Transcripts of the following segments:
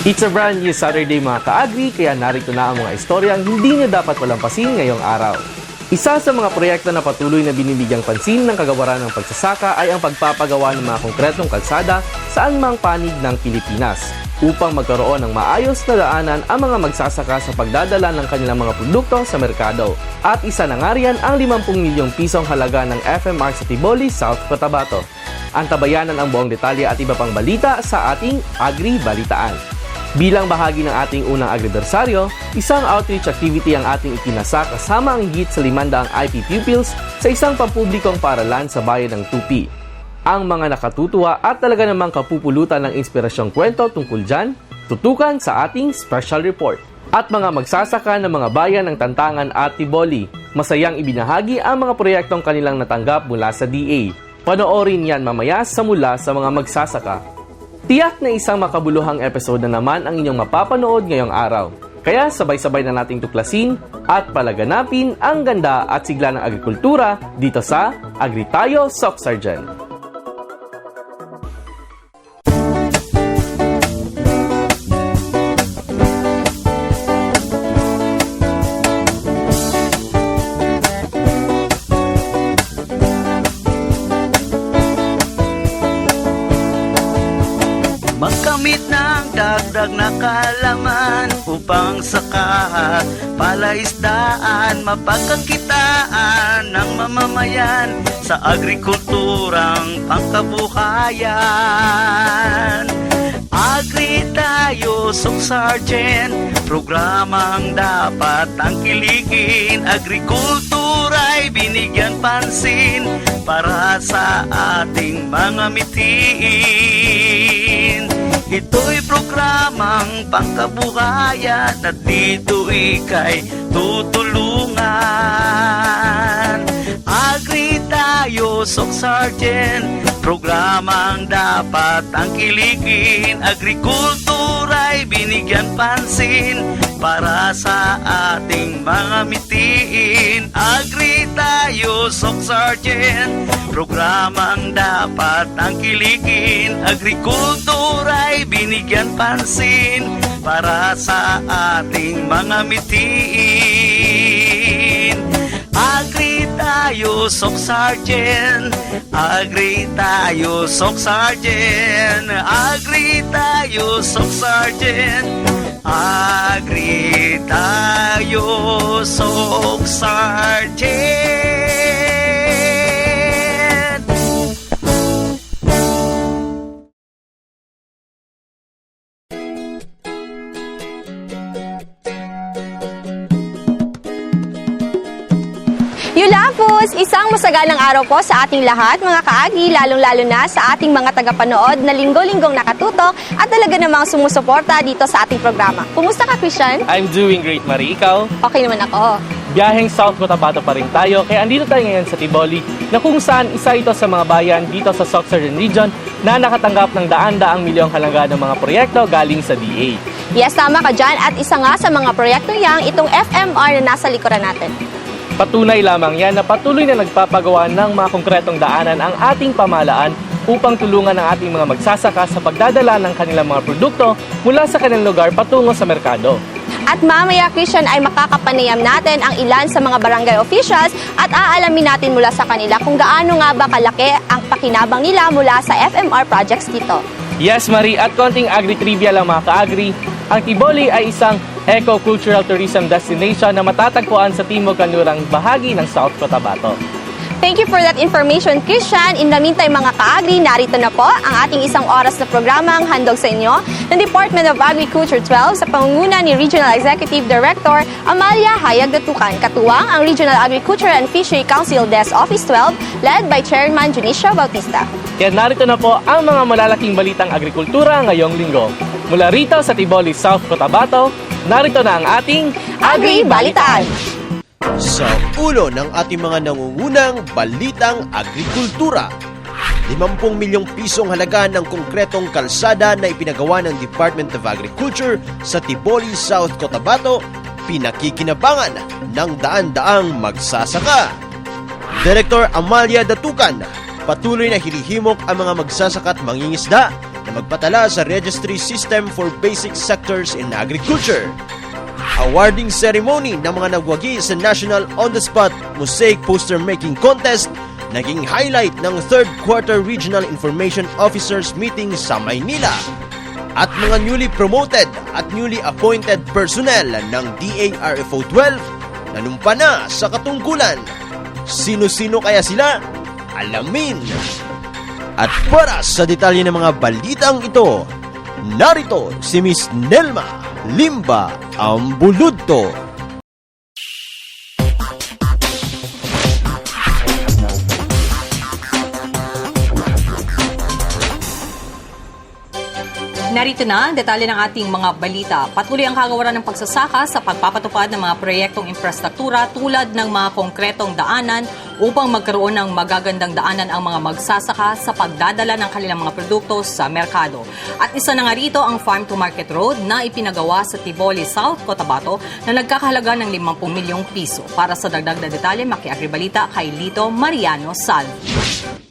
It's a brand new Saturday mga ka-agri, kaya narito na ang mga istoryang hindi nyo dapat walampasin ngayong araw. Isa sa mga proyekto na patuloy na binibigyang pansin ng kagawaran ng pagsasaka ay ang pagpapagawa ng mga konkretong kalsada sa anumang panig ng Pilipinas upang magkaroon ng maayos na daanan ang mga magsasaka sa pagdadala ng kanilang mga produkto sa merkado. At isa na nga riyan ang 50 milyong pisong halaga ng FMR sa Tiboli, South Cotabato. Antabayanan ang buong detalye at iba pang balita sa ating Agri Balitaan. Bilang bahagi ng ating unang agribersaryo, isang outreach activity ang ating itinasa kasama ang higit sa 500 IP pupils sa isang pampublikong paaralan sa bayan ng Tupi. Ang mga nakatutuwa at talaga namang kapupulutan ng inspirasyong kwento tungkol dyan, tutukan sa ating special report. At mga magsasaka ng mga bayan ng Tantangan at Tiboli, masayang ibinahagi ang mga proyektong kanilang natanggap mula sa DA. Panoorin yan mamaya sa mula sa mga magsasaka. Tiyak na isang makabuluhang episode na naman ang inyong mapapanood ngayong araw. Kaya sabay-sabay na nating tuklasin at palaganapin ang ganda at sigla ng agrikultura dito sa Agri Tayo, Soc Sergeant. Magkamit ng dagdag na kalaman upang saka palaisdaan mapagkakitaan ng mamamayan sa agrikulturang pangkabuhayan. Agri Tayo, Soc Sergeant, programang dapat tangkilikin. Agrikultura'y binigyan pansin para sa ating mga mitiin. Ito'y programang pangkabuhayan at dito ika'y tutulungan. Agri Tayo, Soc Sergeant, programang dapat tangkilikin. Agrikultura'y binigyan pansin para sa ating mga mitiin. Agri Tayo, Soc Sergeant, programang dapat tangkilikin. Agrikultura'y binigyan pansin para sa ating mga mitiin. Agri Tayo, Soc Sergeant, Agri Tayo, Soc Sergeant, Agri Tayo, Soc Sergeant, Agri Tayo, Soc Sergeant. Yulapos, isang masaganang araw po sa ating lahat, mga kaagri, lalong-lalo na sa ating mga tagapanood na linggo-linggong nakatutok at talaga namang sumusuporta dito sa ating programa. Kumusta ka, Christian? I'm doing great, Marie. Ikaw? Okay naman ako. Biyaheng South Cotabato pa rin tayo, kaya andito tayo ngayon sa Tiboli, na kung saan isa ito sa mga bayan dito sa Soc Sergeant Region na nakatanggap ng daan-daang milyong halaga ng mga proyekto galing sa DA. Yes, tama ka dyan. At isa nga sa mga proyekto yang itong FMR na nasa likuran natin. Patunay lamang yan na patuloy na nagpapagawa ng mga konkretong daanan ang ating pamahalaan upang tulungan ang ating mga magsasaka sa pagdadala ng kanilang mga produkto mula sa kanilang lugar patungo sa merkado. At mamaya, Christian, ay makakapanayam natin ang ilan sa mga barangay officials at aalamin natin mula sa kanila kung gaano nga ba kalaki ang pakinabang nila mula sa FMR projects dito. Yes, Marie, at konting agri-trivia lang mga ka-agri, ang Tiboli ay isang eco-cultural tourism destination na matatagpuan sa timog kanlurang bahagi ng South Cotabato. Thank you for that information, Christian. In the meantime, mga ka-agri, narito na po ang ating isang oras na programang handog sa inyo ng Department of Agriculture 12 sa pangunguna ni Regional Executive Director Amalia Hayag-Datukan. Katuwang ang Regional Agriculture and Fishery Council Desk Office 12 led by Chairman Junicio Bautista. Kaya narito na po ang mga malalaking balitang agrikultura ngayong linggo. Mula rito sa Tiboli, South Cotabato, Narito na ang ating Agri-Balitaan! Sa ulo ng ating mga nangungunang balitang agrikultura, 50 milyong pisong halaga ng konkretong kalsada na ipinagawa ng Department of Agriculture sa Tiboli, South Cotabato, pinakikinabangan ng daan-daang magsasaka. Director Amalia Datucan, patuloy na hinihimok ang mga magsasaka at mangingisda na magpatala sa Registry System for Basic Sectors in Agriculture. Awarding ceremony ng mga nagwagi sa National On-the-Spot Mosaic Poster Making Contest naging highlight ng 3rd Quarter Regional Information Officers Meeting sa Maynila. At mga newly promoted at newly appointed personnel ng DARFO 12 nanumpa na sa katungkulan. Sino-sino kaya sila? Alamin! At para sa detalye ng mga balitang ito, narito si Miss Nelma Limba Ambuludto. Narito na ang detalye ng ating mga balita. Patuloy ang kagawaran ng pagsasaka sa pagpapatupad ng mga proyektong infrastruktura tulad ng mga konkretong daanan upang magkaroon ng magagandang daanan ang mga magsasaka sa pagdadala ng kanilang mga produkto sa merkado. At isa na nga rito ang Farm to Market Road na ipinagawa sa Tiboli, South Cotabato na nagkakahalaga ng 50 milyong piso. Para sa dagdag na detalye, maki-Agri-Balita kay Lito Mariano Salvi.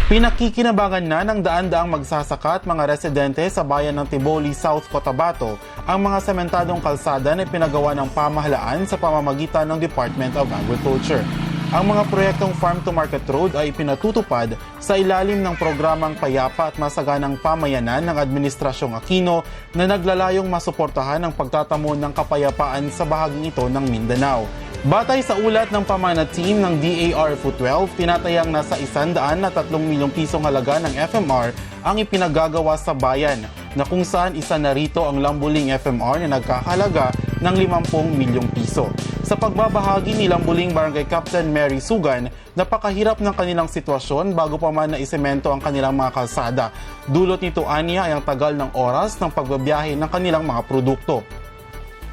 Pinakikinabangan na ng daan-daang magsasaka at mga residente sa bayan ng Tiboli, South Cotabato ang mga sementadong kalsada na pinagawa ng pamahalaan sa pamamagitan ng Department of Agriculture. Ang mga proyektong Farm to Market Road ay pinatutupad sa ilalim ng programang Payapa at Masaganang Pamayanan ng Administrasyong Aquino na naglalayong masuportahan ang pagtatamo ng kapayapaan sa bahaging ito ng Mindanao. Batay sa ulat ng pamana-team ng DARFO 12, tinatayang nasa 103 milyong pisong halaga ng FMR ang ipinagagawa sa bayan, na kung saan isa na rito ang Lambuling FMR na nagkahalaga ng 50 milyong piso. Sa pagbabahagi ni Lambuling Barangay Captain Mary Sugan, napakahirap ng kanilang sitwasyon bago pa man naisemento ang kanilang mga kalsada. Dulot nito anya ay ang tagal ng oras ng pagbabiyahe ng kanilang mga produkto.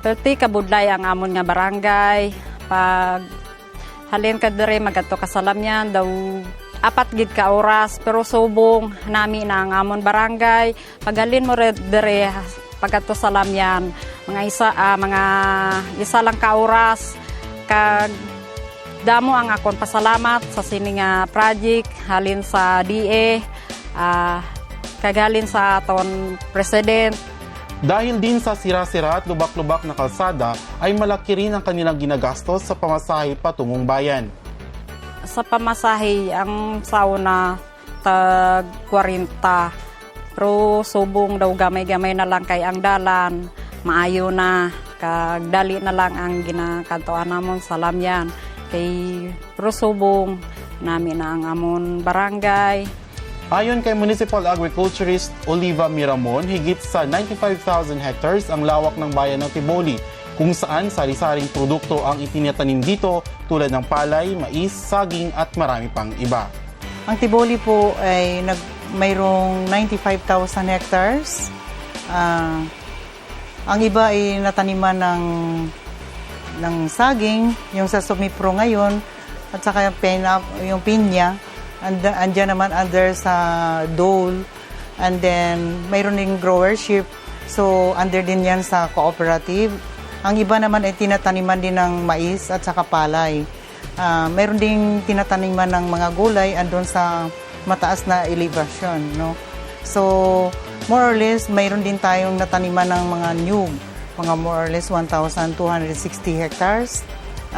30 kabudlay ang amon nga barangay. Pag halin ka dire magato ka salamyan daw 4 gid ka oras, pero subong nami na ang amon barangay. Pag halin mo dire pagato salamyan mga isa lang ka oras. Kag damo ang akon pasalamat sa sining project halin sa DA, kag halin sa aton president. Dahil din sa sira-sira at lubak-lubak na kalsada, ay malaki rin ang kanilang ginagastos sa pamasahe patungong bayan. Sa pamasahe, ang sauna tag 40. Pero subong daw gamay-gamay na lang kay ang dalan. Maayo na, kag dali na lang ang ginakantoan namon sa lamyan. Pero subong namin na ang amon barangay. Ayon kay Municipal Agriculturist Oliva Miramon, higit sa 95,000 hectares ang lawak ng bayan ng Tiboli, kung saan sari-saring produkto ang itinatanim dito tulad ng palay, mais, saging at marami pang iba. Ang Tiboli po ay mayroong 95,000 hectares. Ang iba ay nataniman ng saging, yung sa Sumipro ngayon, at saka yung pinya. Andyan naman under sa dole, and then mayroon ding growership, so under din yan sa cooperative. Ang iba naman ay tinataniman din ng mais at saka palay. Mayroon ding tinataniman ng mga gulay andun sa mataas na elevation, no? So more or less mayroon din tayong nataniman ng mga nyug, mga more or less 1,260 hectares,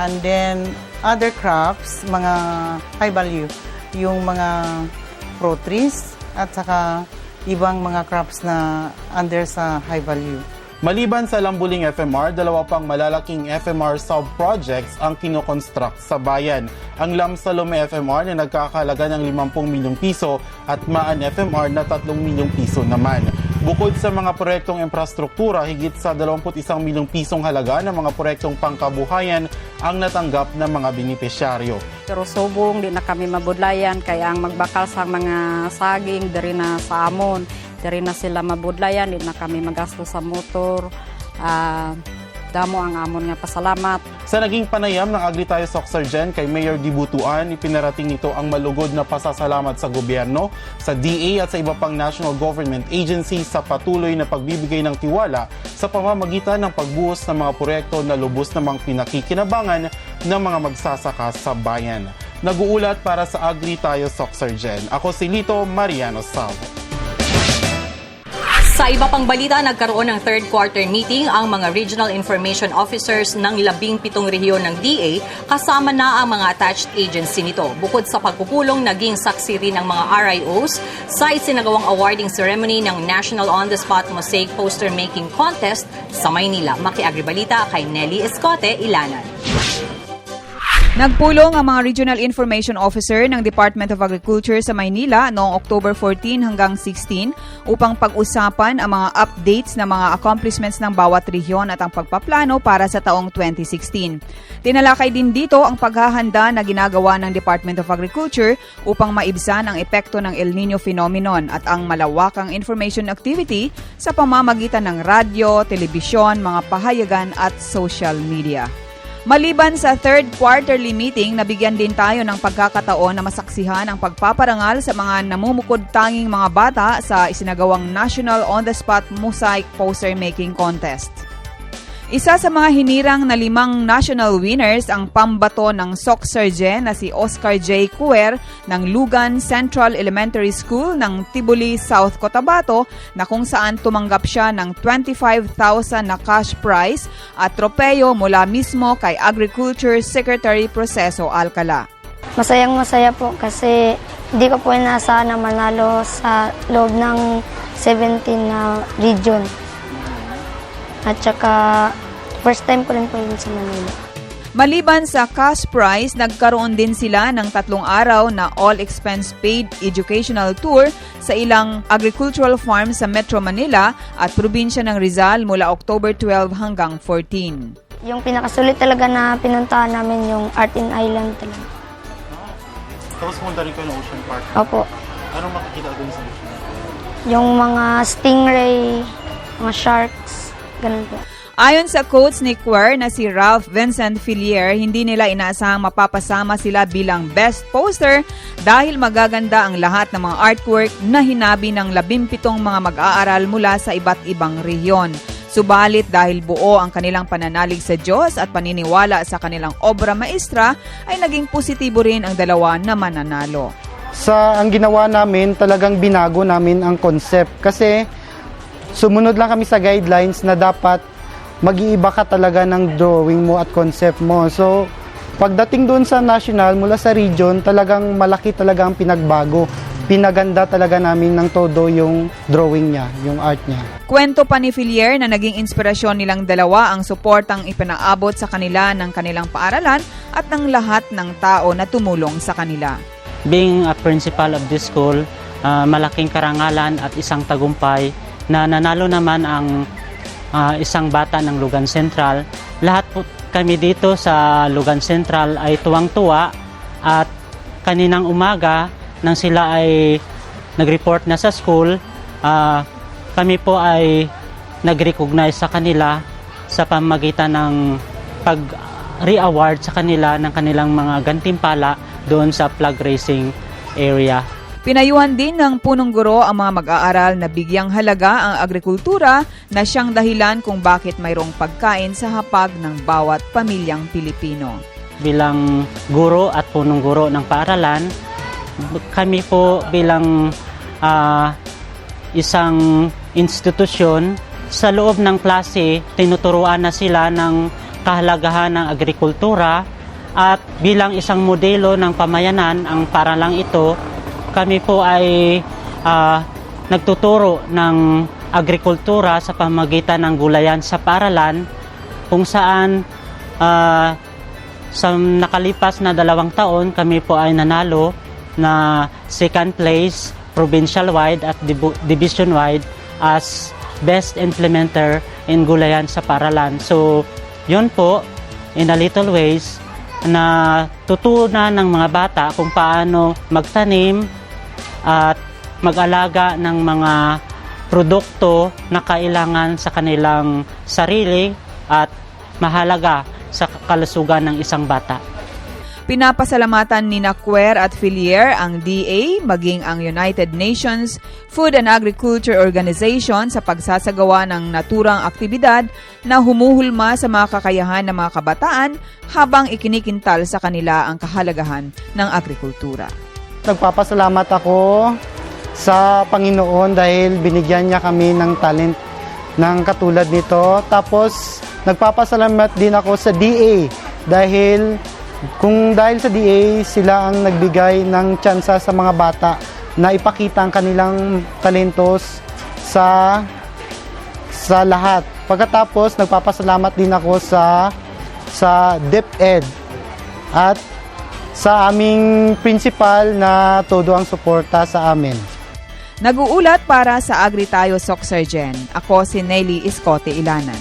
and then other crops, mga high value, yung mga fruit trees at saka ibang mga crops na under sa high value. Maliban sa Lambuling FMR, 2 pang malalaking FMR sub-projects ang kinoconstruct sa bayan. Ang Lamsalome FMR na nagkakahalaga ng 50 milyong piso at Maan FMR na 3 milyong piso naman. Bukod sa mga proyektong infrastruktura, higit sa 21 milyong pisong halaga ng mga proyektong pangkabuhayan ang natanggap ng mga benepisyaryo. Pero subong, di na kami mabudlayan, kaya ang magbakal sa mga saging, dari na sa amon. Dari na sila mabudlayan, di na kami magasto sa motor. Damo ang amon nga pasalamat. Sa naging panayam ng Agri Tayo Soxargen kay Mayor Dibutuan, ipinarating nito ang malugod na pasasalamat sa gobyerno, sa DA at sa iba pang national government agencies sa patuloy na pagbibigay ng tiwala sa pamamagitan ng pagbuhos ng mga proyekto na lubos namang pinakikinabangan ng mga magsasaka sa bayan. Nag-uulat para sa Agri Tayo Soxargen. Ako si Lito Mariano Salvo. Sa iba pang balita, nagkaroon ng third quarter meeting ang mga regional information officers ng 17 rehiyon ng DA kasama na ang mga attached agency nito. Bukod sa pagpupulong, naging saksi rin ang mga RIOs sa isinagawang awarding ceremony ng National On-the-Spot Mosaic Poster Making Contest sa Maynila. Maki-agribalita kay Nelly Escote, Ilanan. Nagpulong ang mga Regional Information Officer ng Department of Agriculture sa Maynila noong October 14 hanggang 16 upang pag-usapan ang mga updates ng mga accomplishments ng bawat rehiyon at ang pagpaplano para sa taong 2016. Tinalakay din dito ang paghahanda na ginagawa ng Department of Agriculture upang maibsan ang epekto ng El Nino phenomenon at ang malawakang information activity sa pamamagitan ng radyo, telebisyon, mga pahayagan at social media. Maliban sa third quarterly meeting, nabigyan din tayo ng pagkakataon na masaksihan ang pagpaparangal sa mga namumukod tanging mga bata sa isinagawang National On-the-Spot Mosaic Poster Making Contest. Isa sa mga hinirang na 5 national winners ang pambato ng Soxargen na si Oscar J. Cuer ng Lugan Central Elementary School ng Tibuli, South Cotabato na kung saan tumanggap siya ng 25,000 na cash prize at tropeyo mula mismo kay Agriculture Secretary Proceso Alcala. Masayang-masaya po kasi hindi ko po inaasahan na manalo sa loob ng 17 na region. At saka, first time ko rin po yun sa Manila. Maliban sa cash prize, nagkaroon din sila ng 3 araw na all-expense-paid educational tour sa ilang agricultural farms sa Metro Manila at probinsya ng Rizal mula October 12 hanggang 14. Yung pinakasulit talaga na pinuntahan namin yung Artin Island talaga. Tapos punta rin kayo ng Ocean Park. Opo. Anong makikita doon sa Ocean Park? Yung mga stingray, mga sharks, ganun po. Ayon sa coach ni Cuer na si Ralph Vincent Fillier, hindi nila inaasahang mapapasama sila bilang best poster dahil magaganda ang lahat ng mga artwork na hinabi ng 17 mga mag-aaral mula sa iba't ibang rehiyon. Subalit dahil buo ang kanilang pananalig sa Diyos at paniniwala sa kanilang obra maestra, ay naging positibo rin ang dalawa na mananalo. Ang ginawa namin, talagang binago namin ang concept kasi sumunod lang kami sa guidelines na dapat mag-iiba ka talaga ng drawing mo at concept mo. So, pagdating doon sa national, mula sa region, talagang malaki talaga ang pinagbago. Pinaganda talaga namin ng todo yung drawing niya, yung art niya. Kwento pa ni Fillier na naging inspirasyon nilang dalawa ang suportang ipinaabot sa kanila ng kanilang paaralan at ng lahat ng tao na tumulong sa kanila. Being a principal of this school, malaking karangalan at isang tagumpay na nanalo naman ang isang bata ng Lugan Central. Lahat po kami dito sa Lugan Central ay tuwang-tuwa at kaninang umaga nang sila ay nag-report na sa school, kami po ay nag-recognize sa kanila sa pamamagitan ng pag-re-award sa kanila ng kanilang mga gantimpala doon sa flag racing area. Pinayuhan din ng punong guro ang mga mag-aaral na bigyang halaga ang agrikultura na siyang dahilan kung bakit mayroong pagkain sa hapag ng bawat pamilyang Pilipino. Bilang guro at punong guro ng paaralan, kami po bilang isang institusyon, sa loob ng klase, tinuturuan na sila ng kahalagahan ng agrikultura at bilang isang modelo ng pamayanan, ang paaralang ito, kami po ay nagtuturo ng agrikultura sa pamamagitan ng gulayan sa paaralan kung saan sa nakalipas na 2 taon kami po ay nanalo na second place provincial-wide at division-wide as best implementer in gulayan sa paaralan. So, yun po, in a little ways, na tutunan ng mga bata kung paano magtanim at mag-alaga ng mga produkto na kailangan sa kanilang sarili at mahalaga sa kalusugan ng isang bata. Pinapasalamatan ni Naquer at Filier ang DA maging ang United Nations Food and Agriculture Organization sa pagsasagawa ng naturang aktibidad na humuhulma sa mga kakayahan ng mga kabataan habang ikinikintal sa kanila ang kahalagahan ng agrikultura. Nagpapasalamat ako sa Panginoon dahil binigyan niya kami ng talent ng katulad nito. Tapos nagpapasalamat din ako sa DA dahil sa DA sila ang nagbigay ng tsansa sa mga bata na ipakita ang kanilang talentos sa lahat. Pagkatapos nagpapasalamat din ako sa DepEd at sa aming principal na todo ang suporta sa amin. Nag-uulat para sa Agri Tayo Soxargen. Ako si Nelly Escote Ilanan.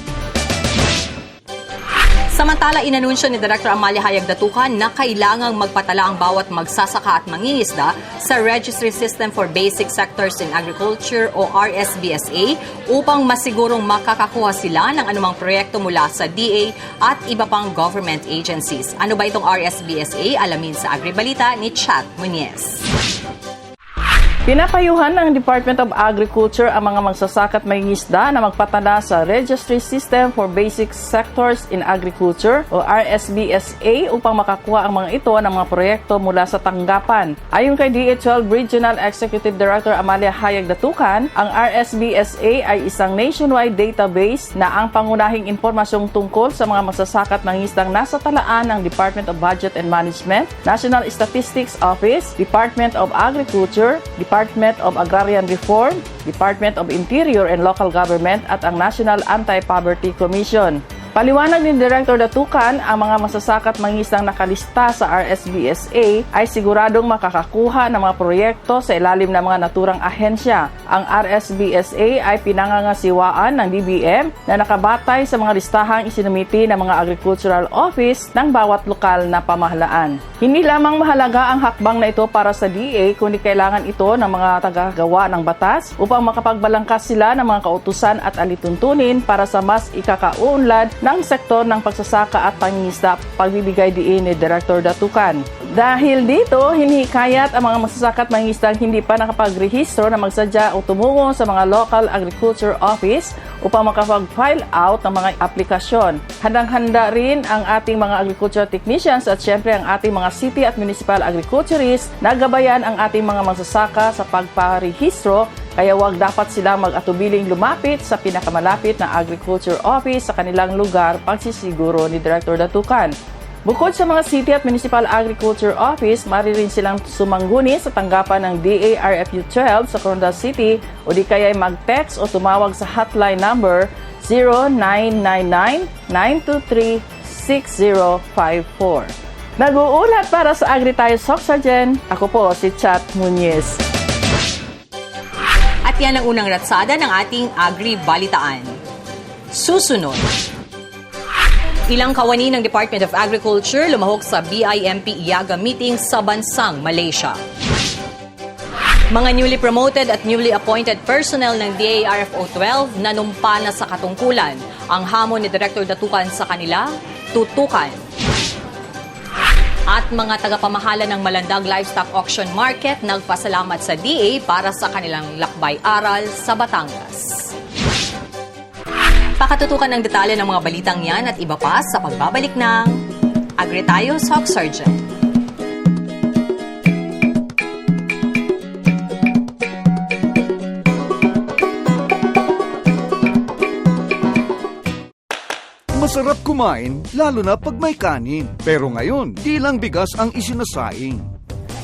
Samantala, inanunsyo ni Director Amalia Hayag Datukan na kailangang magpatala ang bawat magsasaka at mangingisda sa Registry System for Basic Sectors in Agriculture o RSBSA upang masigurong makakakuha sila ng anumang proyekto mula sa DA at iba pang government agencies. Ano ba itong RSBSA? Alamin sa Agribalita ni Chat Muñez. Pinapayuhan ng Department of Agriculture ang mga magsasaka at mangingisda na magpatala sa Registry System for Basic Sectors in Agriculture o RSBSA upang makakuha ang mga ito ng mga proyekto mula sa tanggapan. Ayon kay DA12 Regional Executive Director Amalia Hayag Datukan, ang RSBSA ay isang nationwide database na ang pangunahing impormasyong tungkol sa mga magsasaka at mangingisdang nasa talaan ng Department of Budget and Management, National Statistics Office, Department of Agriculture, Department of Agrarian Reform, Department of Interior and Local Government at ang National Anti-Poverty Commission. Paliwanag ni Director Datukan, ang mga magsasaka at mangingisdang nakalista sa RSBSA ay siguradong makakakuha ng mga proyekto sa ilalim ng mga naturang ahensya. Ang RSBSA ay pinangangasiwaan ng DBM na nakabatay sa mga listahang isinumiti ng mga Agricultural Office ng bawat lokal na pamahalaan. Hindi lamang mahalaga ang hakbang na ito para sa DA, kundi kailangan ito ng mga tagagawa ng batas upang makapagbalangkas sila ng mga kautusan at alituntunin para sa mas ikakauunlad ng sektor ng pagsasaka at pangingisda, pagbibigay diin ni Director Datukan. Dahil dito, hinihikayat ang mga magsasaka at mangingisda hindi pa nakapagrehistro na magsadya o tumungo sa mga local agriculture office upang makapag-file out ng mga aplikasyon. Handang-handa rin ang ating mga agriculture technicians at syempre ang ating mga city at municipal agriculturists na gabayan ang ating mga magsasaka sa pagparehistro. Kaya wag dapat silang mag-atubiling lumapit sa pinakamalapit na agriculture office sa kanilang lugar, pagsisiguro ni Director Datukan. Bukod sa mga city at municipal agriculture office, maaari rin silang sumangguni sa tanggapan ng DARFU 12 sa Coronadal City o di kaya mag-text o tumawag sa hotline number 0999-923-6054. Nag-uulat para sa Agri Tayo Soxargen, ako po si Chat Muñez. At yan ang unang ratsada ng ating Agri-Balitaan. Susunod. Ilang kawani ng Department of Agriculture lumahok sa BIMP IAGA meeting sa bansang Malaysia. Mga newly promoted at newly appointed personnel ng DARFO 12 nanumpa na sa katungkulan. Ang hamon ni Director Datukan sa kanila, tutukan. At mga tagapamahala ng Malandag Livestock Auction Market nagpasalamat sa DA para sa kanilang lakbay-aral sa Batangas. Pakatutukan ng detalye ng mga balitang yan at iba pa sa pagbabalik ng Agri Tayo Soxargen. Masarap kumain, lalo na pag may kanin. Pero ngayon, di lang bigas ang isinasaing.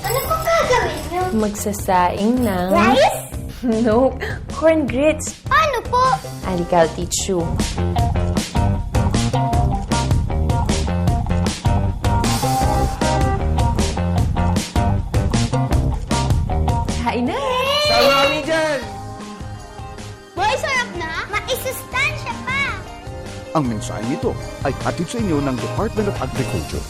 Ano pong gagawin niyo? Magsasaing ng... Rice? No, corn grits. Paano po? Halika, I'll teach you. Kain na! Salami dyan! Boy, sarap na? Maisustansya pa! Ang mensahe nito ay hatid sa inyo ng Department of Agriculture.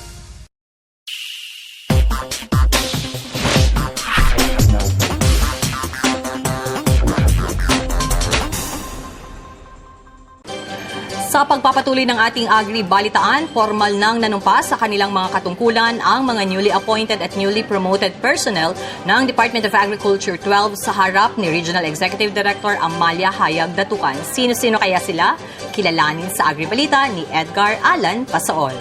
Sa pagpapatuloy ng ating agri-balitaan, formal nang nanumpa sa kanilang mga katungkulan ang mga newly appointed at newly promoted personnel ng Department of Agriculture 12 sa harap ni Regional Executive Director Amalia Hayag Datukan. Sino-sino kaya sila? Kilalanin sa Agri-Balita ni Edgar Alan Pasaol.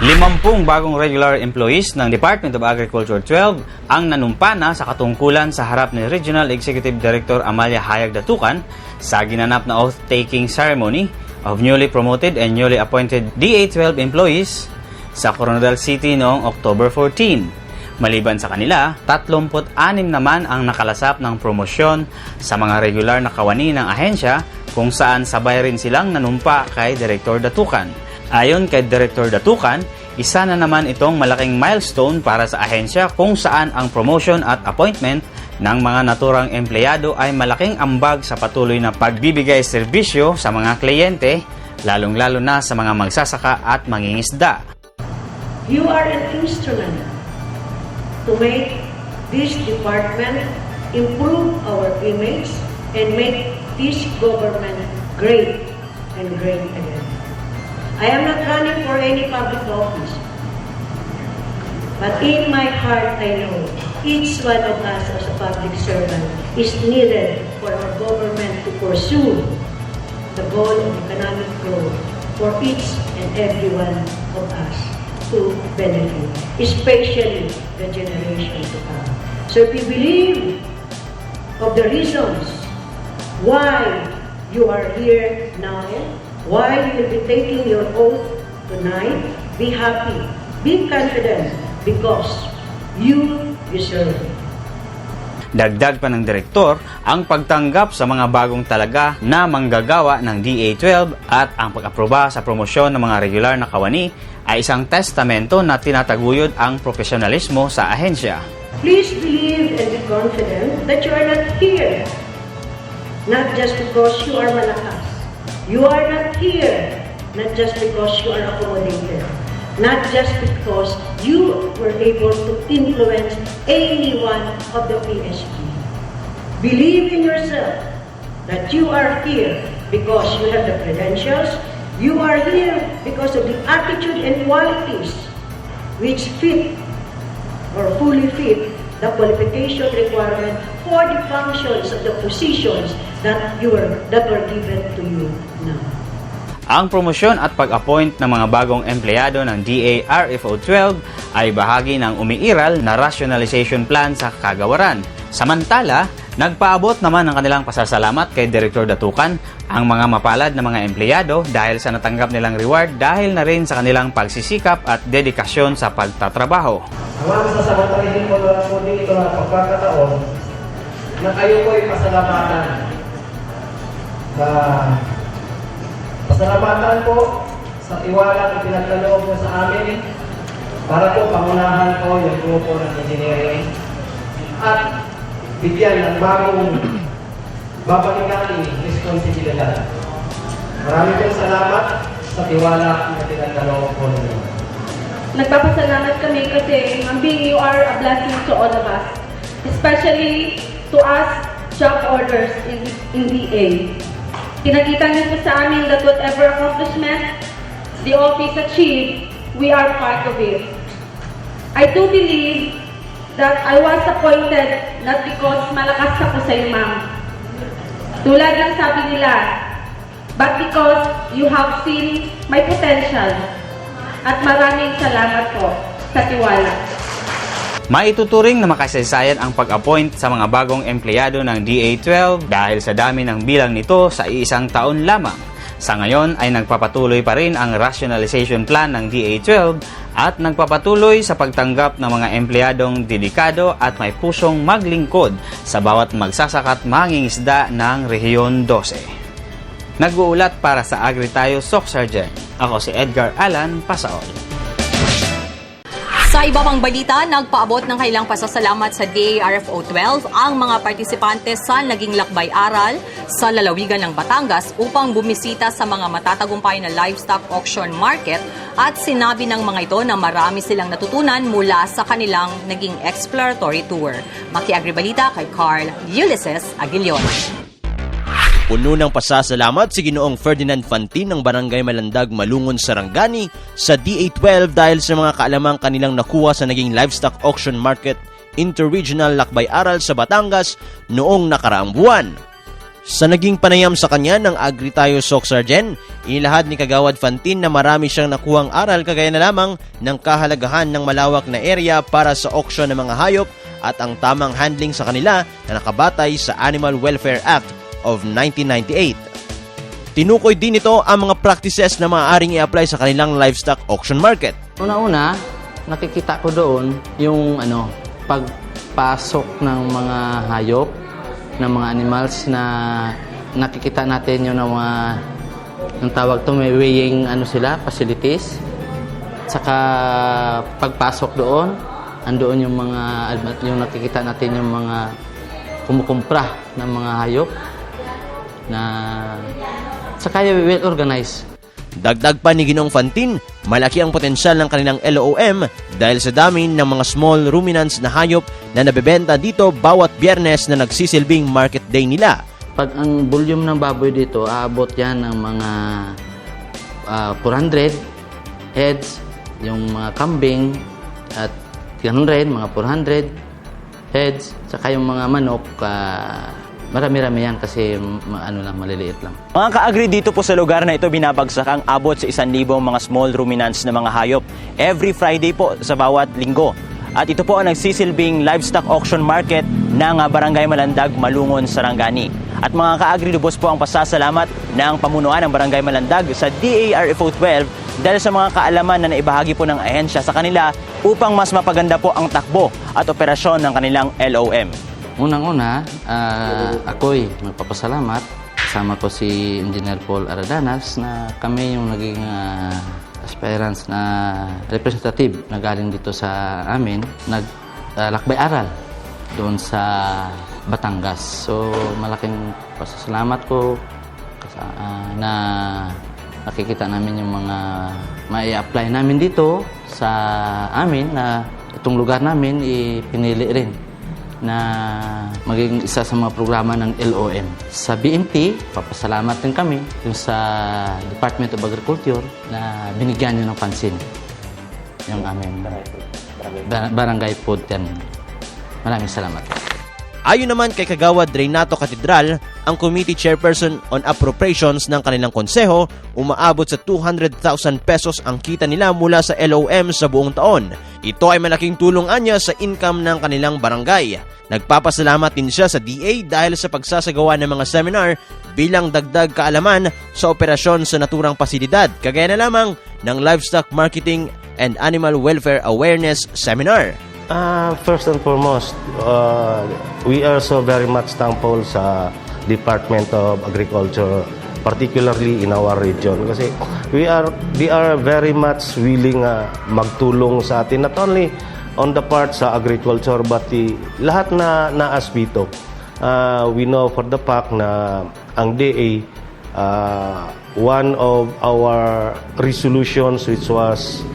50 bagong regular employees ng Department of Agriculture 12 ang nanumpa na sa katungkulan sa harap ni Regional Executive Director Amalia Hayag Datukan sa ginanap na oath-taking ceremony of newly promoted and newly appointed DA12 employees sa Coronadal City noong October 14. Maliban sa kanila, 36 naman ang nakalasap ng promosyon sa mga regular na kawani ng ahensya kung saan sabay rin silang nanumpa kay Director Datukan. Ayon kay Director Datukan, isa na naman itong malaking milestone para sa ahensya kung saan ang promotion at appointment ng mga naturang empleyado ay malaking ambag sa patuloy na pagbibigay serbisyo sa mga kliyente, lalong-lalo na sa mga magsasaka at mangingisda. You are an instrument to make this department improve our image and make this government great and great again. I am not running for any public office, but in my heart I know each one of us as a public servant is needed for our government to pursue the goal of economic growth for each and every one of us to benefit, especially the generation to come. So if you believe of the reasons why you are here now, why you will be taking your oath tonight, be happy, be confident, because you deserve it. Dagdag pa ng direktor ang pagtanggap sa mga bagong talaga na manggagawa ng DA12 at ang pag-aproba sa promosyon ng mga regular na kawani ay isang testamento na tinataguyod ang profesionalismo sa ahensya. Please believe and be confident that you are not here, not just because you are malakas. You are not here, not just because you are accommodated, not just because you were able to influence any one of the PSP. Believe in yourself that you are here because you have the credentials, you are here because of the attitude and qualities which fit or fully fit the qualification requirement for the functions of the positions that were given to you now. Ang promosyon at pag-appoint ng mga bagong empleyado ng DA-RFO 12 ay bahagi ng umiiral na rationalization plan sa kagawaran. Samantala, nagpaabot naman ng kanilang pasasalamat kay Director Datukan ang mga mapalad na mga empleyado dahil sa natanggap nilang reward dahil na rin sa kanilang pagsisikap at dedikasyon sa pagtatrabaho. Ang masasagot rin po dito na pagkakataon na kayo po ay pasalamatan. Pasalamatan po sa tiwala na pinagkaloob mo sa amin para po pangunahan ko yung grupo ng engineering at bigyan ng bagong babalikan responsibilidad. Maraming pong salamat sa tiwala na pinagkaloob po ninyo. Nagpapasalamat kami kasi you are a blessing to all of us, especially to us job orders in DA. Pinakita niyo po sa amin that whatever accomplishment the office achieved, we are part of it. I do believe that I was appointed not because malakas ako sa iyo, ma'am. Tulad ng sabi nila, but because you have seen my potential. At maraming salamat po sa tiwala. Maituturing na makasaysayan ang pag-appoint sa mga bagong empleyado ng DA12 dahil sa dami ng bilang nito sa iisang taon lamang. Sa ngayon ay nagpapatuloy pa rin ang rationalization plan ng DA12 at nagpapatuloy sa pagtanggap ng mga empleyadong dedikado at may pusong maglingkod sa bawat magsasaka at mangingisda ng Rehiyon 12. Nag-uulat para sa Agri Tayo Sok Sargent. Ako si Edgar Alan Pasaol. Sa iba pang balita, nagpaabot ng kailang pasasalamat sa DA-RFO 12 ang mga partisipante sa naging lakbay-aral sa lalawigan ng Batangas upang bumisita sa mga matatagumpay na livestock auction market at sinabi ng mga ito na marami silang natutunan mula sa kanilang naging exploratory tour. Maki-agribalita kay Carl Ulysses Aguilion. Puno ng pasasalamat si Ginoong Ferdinand Fantin ng Barangay Malandag, Malungon, Sarangani sa DA12 dahil sa mga kaalamang kanilang nakuha sa naging livestock auction market interregional lakbay-aral sa Batangas noong nakaraang buwan. Sa naging panayam sa kanya ng Agri-Tayo Soc Sargent, inilahad ni Kagawad Fantin na marami siyang nakuhang aral kagaya na lamang ng kahalagahan ng malawak na area para sa auction ng mga hayop at ang tamang handling sa kanila na nakabatay sa Animal Welfare Act of 1998. Tinukoy din ito ang mga practices na maaaring i-apply sa kanilang livestock auction market. Una-una, nakikita ko doon yung pagpasok ng mga hayop, ng mga animals na nakikita natin yung mga yung tawag to, may weighing facilities. Saka pagpasok doon, andoon yung nakikita natin yung mga kumukumpra ng mga hayop na saka well organized. Dagdag pa ni Ginoong Fantin, malaki ang potensyal ng kanilang LOM dahil sa dami ng mga small ruminants na hayop na nabebenta dito bawat Biyernes na nagsisilbing market day nila. Pag ang volume ng baboy dito, aabot yan ng mga 400 heads, yung mga kambing at 300, mga 400 heads, saka yung mga manok, marami-rami yan kasi maliliit lang. Mga ka-agri, dito po sa lugar na ito binabagsak ang abot sa 1,000 mga small ruminants na mga hayop every Friday po sa bawat linggo. At ito po ang nagsisilbing livestock auction market ng Barangay Malandag, Malungon, Sarangani. At mga ka-agri, lubos po ang pasasalamat ng pamunuan ng Barangay Malandag sa DARFO 12 dahil sa mga kaalaman na naibahagi po ng ahensya sa kanila upang mas mapaganda po ang takbo at operasyon ng kanilang LOM. Unang-una, ako'y magpapasalamat. Kasama ko si Engineer Paul Aradanas na kami yung naging aspirants na representative na galing dito sa amin. Naglakbay-aral doon sa Batangas. So, malaking pasasalamat ko na nakikita namin yung mga mai-apply namin dito sa amin na itong lugar namin ipinili rin na maging isa sa mga programa ng LOM. Sa BMT, papasalamat din kami yung sa Department of Agriculture na binigyan nyo ng pansin yung aming barangay food yan. Maraming salamat. Ayon naman kay Kagawad Reynato Catedral, ang Committee Chairperson on Appropriations ng kanilang konseho, umaabot sa 200,000 pesos ang kita nila mula sa LOM sa buong taon. Ito ay malaking tulong anya sa income ng kanilang barangay. Nagpapasalamat din siya sa DA dahil sa pagsasagawa ng mga seminar bilang dagdag kaalaman sa operasyon sa naturang pasilidad, kagaya na lamang ng Livestock Marketing and Animal Welfare Awareness Seminar. First and foremost, we are so very much thankful sa Department of Agriculture, particularly in our region, kasi they are very much willing magtulong sa atin, not only on the part sa agriculture but lahat na naaspito. We know for the fact na ang DA, one of our resolutions which was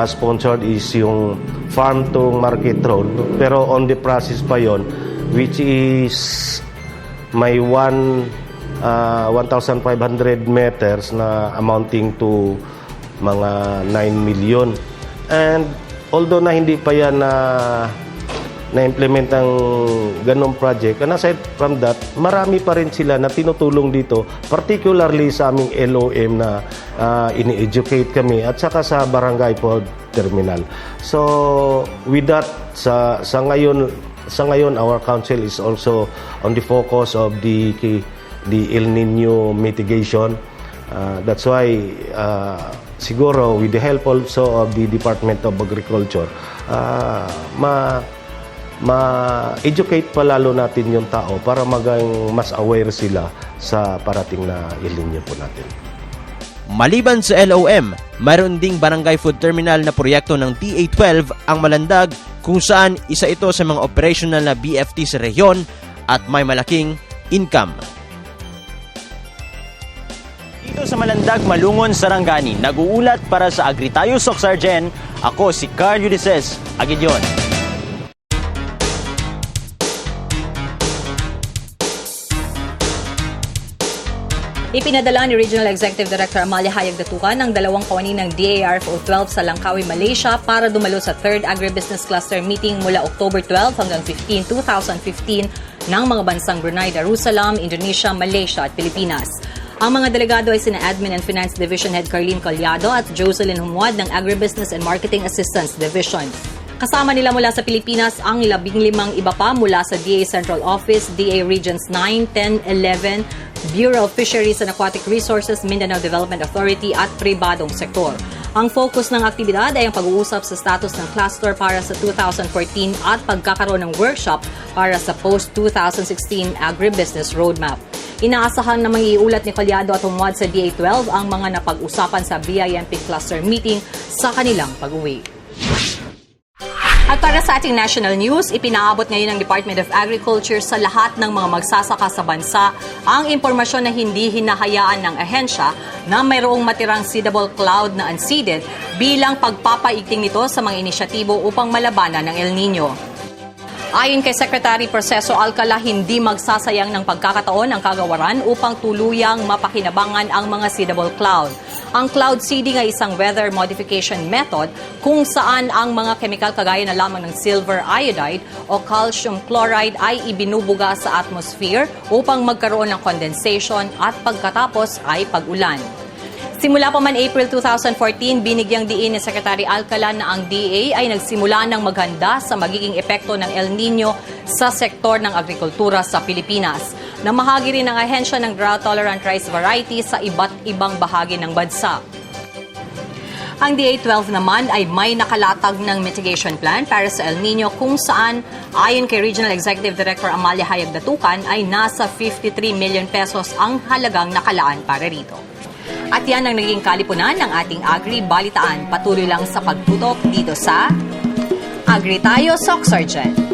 sponsored is yung farm to market road, pero on the process pa yon, which is may 1,500 meters na amounting to mga 9 million. And although na hindi pa yan na-implement ang ganong project, and aside from that, marami pa rin sila na tinutulong dito, particularly sa aming LOM na ini-educate kami at saka sa Barangay Food Terminal. So with that, sa ngayon our council is also on the focus of the El Nino mitigation. That's why siguro with the help also of the Department of Agriculture, ma-educate pa lalo natin yung tao para maging mas aware sila sa parating na El Nino po natin. Maliban sa LOM, mayroon ding Barangay Food Terminal na proyekto ng DA12 ang Malandag, kung saan isa ito sa mga operational na BFT sa rehiyon at may malaking income. Dito sa Malandag, Malungon, Sarangani, nag-uulat para sa Agri-Tayo Soc Sargent, ako si Carl Ulysses Agidyon. Ipinadala ni Regional Executive Director Amalia Hayag Datukan ang 2 kawani ng DARFO 12 sa Langkawi, Malaysia para dumalo sa 3rd Agribusiness Cluster Meeting mula October 12 hanggang 15, 2015 ng mga bansang Brunei, Darussalam, Indonesia, Malaysia at Pilipinas. Ang mga delegado ay sina Admin and Finance Division Head Carlene Collado at Jocelyn Humuad ng Agribusiness and Marketing Assistance Division. Kasama nila mula sa Pilipinas ang 15 iba pa mula sa DA Central Office, DA Regions 9, 10, 11, Bureau of Fisheries and Aquatic Resources, Mindanao Development Authority at pribadong sektor. Ang focus ng aktibidad ay ang pag-uusap sa status ng cluster para sa 2014 at pagkakaroon ng workshop para sa post-2016 Agribusiness Roadmap. Inaasahan na maiulat ni Collado at Humuad sa DA12 ang mga napag-usapan sa BIMP Cluster Meeting sa kanilang pag-uwi. At para sa ating national news, ipinaabot ngayon ng Department of Agriculture sa lahat ng mga magsasaka sa bansa ang impormasyon na hindi hinahayaan ng ahensya na mayroong matirang seedable cloud na unseeded bilang pagpapaigting nito sa mga inisyatibo upang malabanan ng El Nino. Ayon kay Secretary Proceso Alcala, hindi magsasayang ng pagkakataon ang kagawaran upang tuluyang mapakinabangan ang mga seedable cloud. Ang cloud seeding ay isang weather modification method kung saan ang mga kemikal kagaya na lamang ng silver iodide o calcium chloride ay ibinubuga sa atmosphere upang magkaroon ng condensation at pagkatapos ay pag-ulan. Simula pa man April 2014, binigyang diin ni Secretary Alcala na ang DA ay nagsimula ng maghanda sa magiging epekto ng El Nino sa sektor ng agrikultura sa Pilipinas. Namahagi rin ang ahensya ng drought-tolerant rice variety sa iba't ibang bahagi ng bansa. Ang DA12 naman ay may nakalatag ng mitigation plan para sa El Nino kung saan, ayon kay Regional Executive Director Amalia Hayag Datukan, ay nasa 53 million pesos ang halagang nakalaan para rito. At yan ang naging kalipunan ng ating Agri-Balitaan. Patuloy lang sa pagtutok dito sa Agri Tayo Sock Sergeant.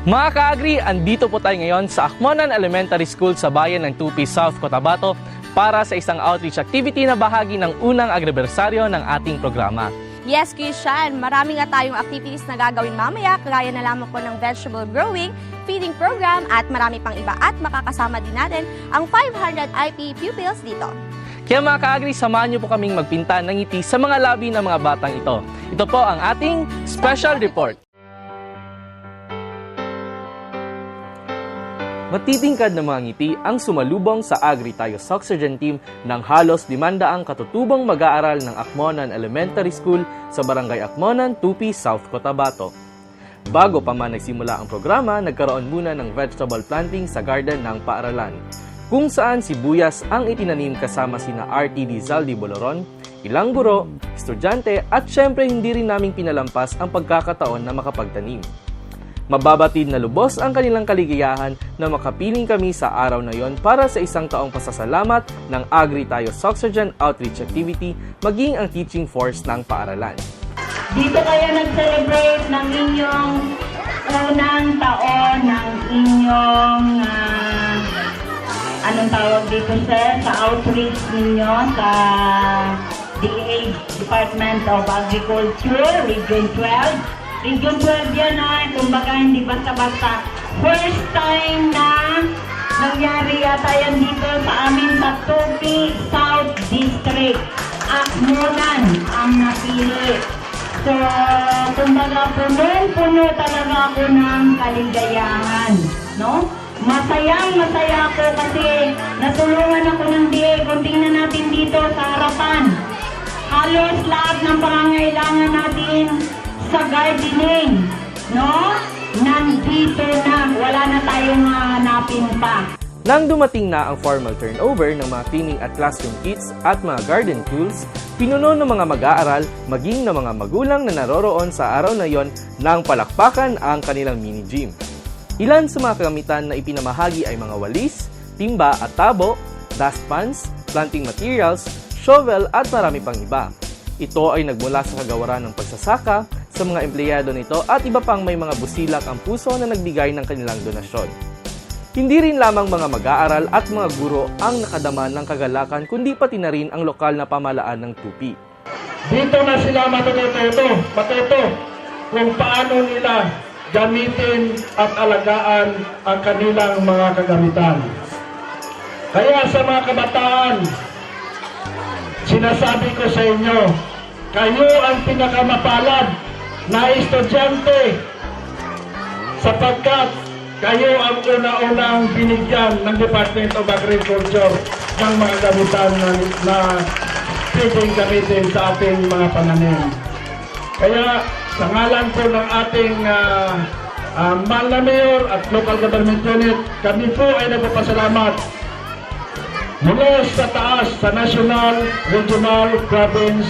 Mga ka-agri, andito po tayo ngayon sa Akmonan Elementary School sa bayan ng Tupi, South Cotabato para sa isang outreach activity na bahagi ng unang agribersaryo ng ating programa. Yes, Christian, marami nga tayong activities na gagawin mamaya, kagaya na lamang po ng vegetable growing, feeding program at marami pang iba, at makakasama din natin ang 500 IP pupils dito. Kaya mga ka-agri, samahan niyo po kaming magpinta ng ngiti sa mga labi ng mga batang ito. Ito po ang ating special report. Matitingkad na mga ngiti ang sumalubong sa Agri Tayo Soxygen Team ng halos 500 katutubong mag-aaral ng Akmonan Elementary School sa Barangay Akmonan, Tupi, South Cotabato. Bago pa man nagsimula ang programa, nagkaroon muna ng vegetable planting sa garden ng paaralan, kung saan sibuyas ang itinanim kasama sina RTD Zaldi Boloron, ilang guro, estudyante at syempre hindi rin naming pinalampas ang pagkakataon na makapagtanim. Mababatid na lubos ang kanilang kaligayahan na makapiling kami sa araw na yon para sa isang taong pasasalamat ng Agri Tayo Soxygen Outreach Activity maging ang teaching force ng paaralan. Dito kayo nag-celebrate ng inyong unang taon ng inyong anong tawag dito sir, sa outreach ninyo sa DA, Department of Agriculture, Region 12. Region 12 yan kumbaga hindi basta-basta. First time na nangyari yata yan dito sa amin sa Tupi South District. Akmonan ang napili. So, kumbaga puno talaga ako ng kaligayahan, no? Masaya ako kasi natulungan ako ng DA. Kung tingnan natin dito sa harapan, halos lahat ng pangangailangan natin sa gardening, no? Nandito na, wala na tayong hahanapin pa. Nang dumating na ang formal turnover ng mga cleaning at classroom kits at mga garden tools, pinuno ng mga mag-aaral maging ng mga magulang na naroroon sa araw na yon nang palakpakan ang kanilang mini gym. Ilan sa mga kagamitan na ipinamahagi ay mga walis, timba at tabo, dustpans, planting materials, shovel at marami pang iba. Ito ay nagmula sa kagawaran ng pagsasaka sa mga empleyado nito at iba pang may mga busilak ang puso na nagbigay ng kanilang donasyon. Hindi rin lamang mga mag-aaral at mga guro ang nakadama ng kagalakan kundi pati na rin ang lokal na pamahalaan ng Tupi. Dito na sila matututo kung paano nila gamitin at alagaan ang kanilang mga kagamitan. Kaya sa mga kabataan, sinasabi ko sa inyo, kayo ang pinakamapalad na estudyante sapagkat kayo ang una-unang binigyan ng Department of Agriculture ng mga gamitan na pwedeng gamitin sa ating mga pananim. Kaya sa ngalan po ng ating mahal na mayor at local government unit, kami po ay nagpapasalamat mula sa taas, sa national, regional, province,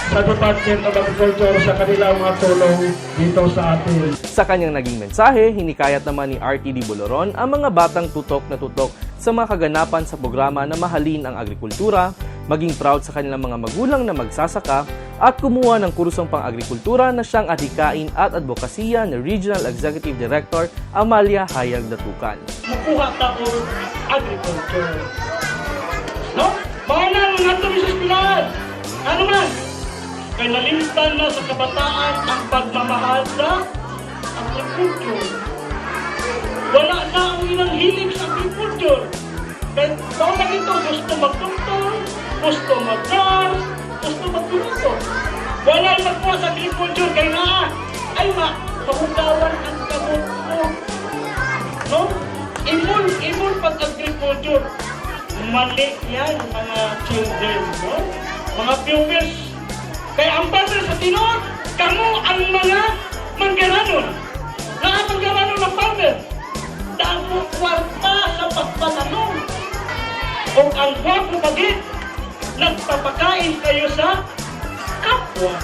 sa Department of Agriculture sa kanilang mga tulong dito sa atin. Sa kanyang naging mensahe, hinikayat naman ni RTD Boloron ang mga batang tutok na tutok sa mga kaganapan sa programa na mahalin ang agrikultura, maging proud sa kanilang mga magulang na magsasaka, at kumuha ng kursong pang-agrikultura na siyang adhikain at advokasya ni Regional Executive Director Amalia Hayag Datukan. Makuha taong agriculture. No? Mauna mga ito sa eskwelahan. Ano man? Kaya nalimtan na sa kabataan ang pagmamahal sa agriculture. Wala na ang ilang hilig sa agriculture. Kaya bawal ito gusto mag-doktor, gusto mag-nurse, gusto mag-pinito. Wala yung magkuha sa agriculture kaya nga ay mahugawan ang kamot mo. No? Imol pag-agriculture. Mali yan mga children, no? Mga pupils. Kaya ang basa sa tinuod, kamo ang mga manggaranon. Lahat ang garanon ng farmer. Damo kwarta sa pagpananom. O ang gwapo bagit, nagpapakain kayo sa kapwa.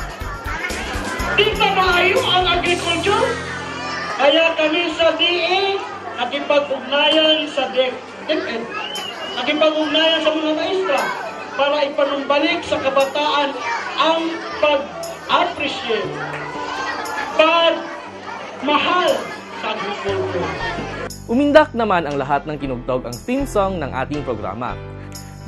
Di ba maayo ang agriculture? Kaya kami sa DA, nakipag-ugnayan sa DepEd. Nakipag-ugnayan sa mga maestra para ipanumbalik sa kabataan ang pag-appreciate, pag-mahal agriculture. Umindak naman ang lahat ng kinugtog ang theme song ng ating programa.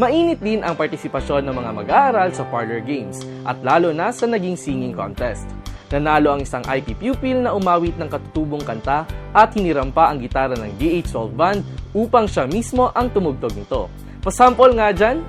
Mainit din ang partisipasyon ng mga mag-aaral sa parlor games at lalo na sa naging singing contest. Nanalo ang isang IP pupil na umawit ng katutubong kanta at hiniram pa ang gitara ng GH12 band upang siya mismo ang tumugtog nito. Pasample nga dyan!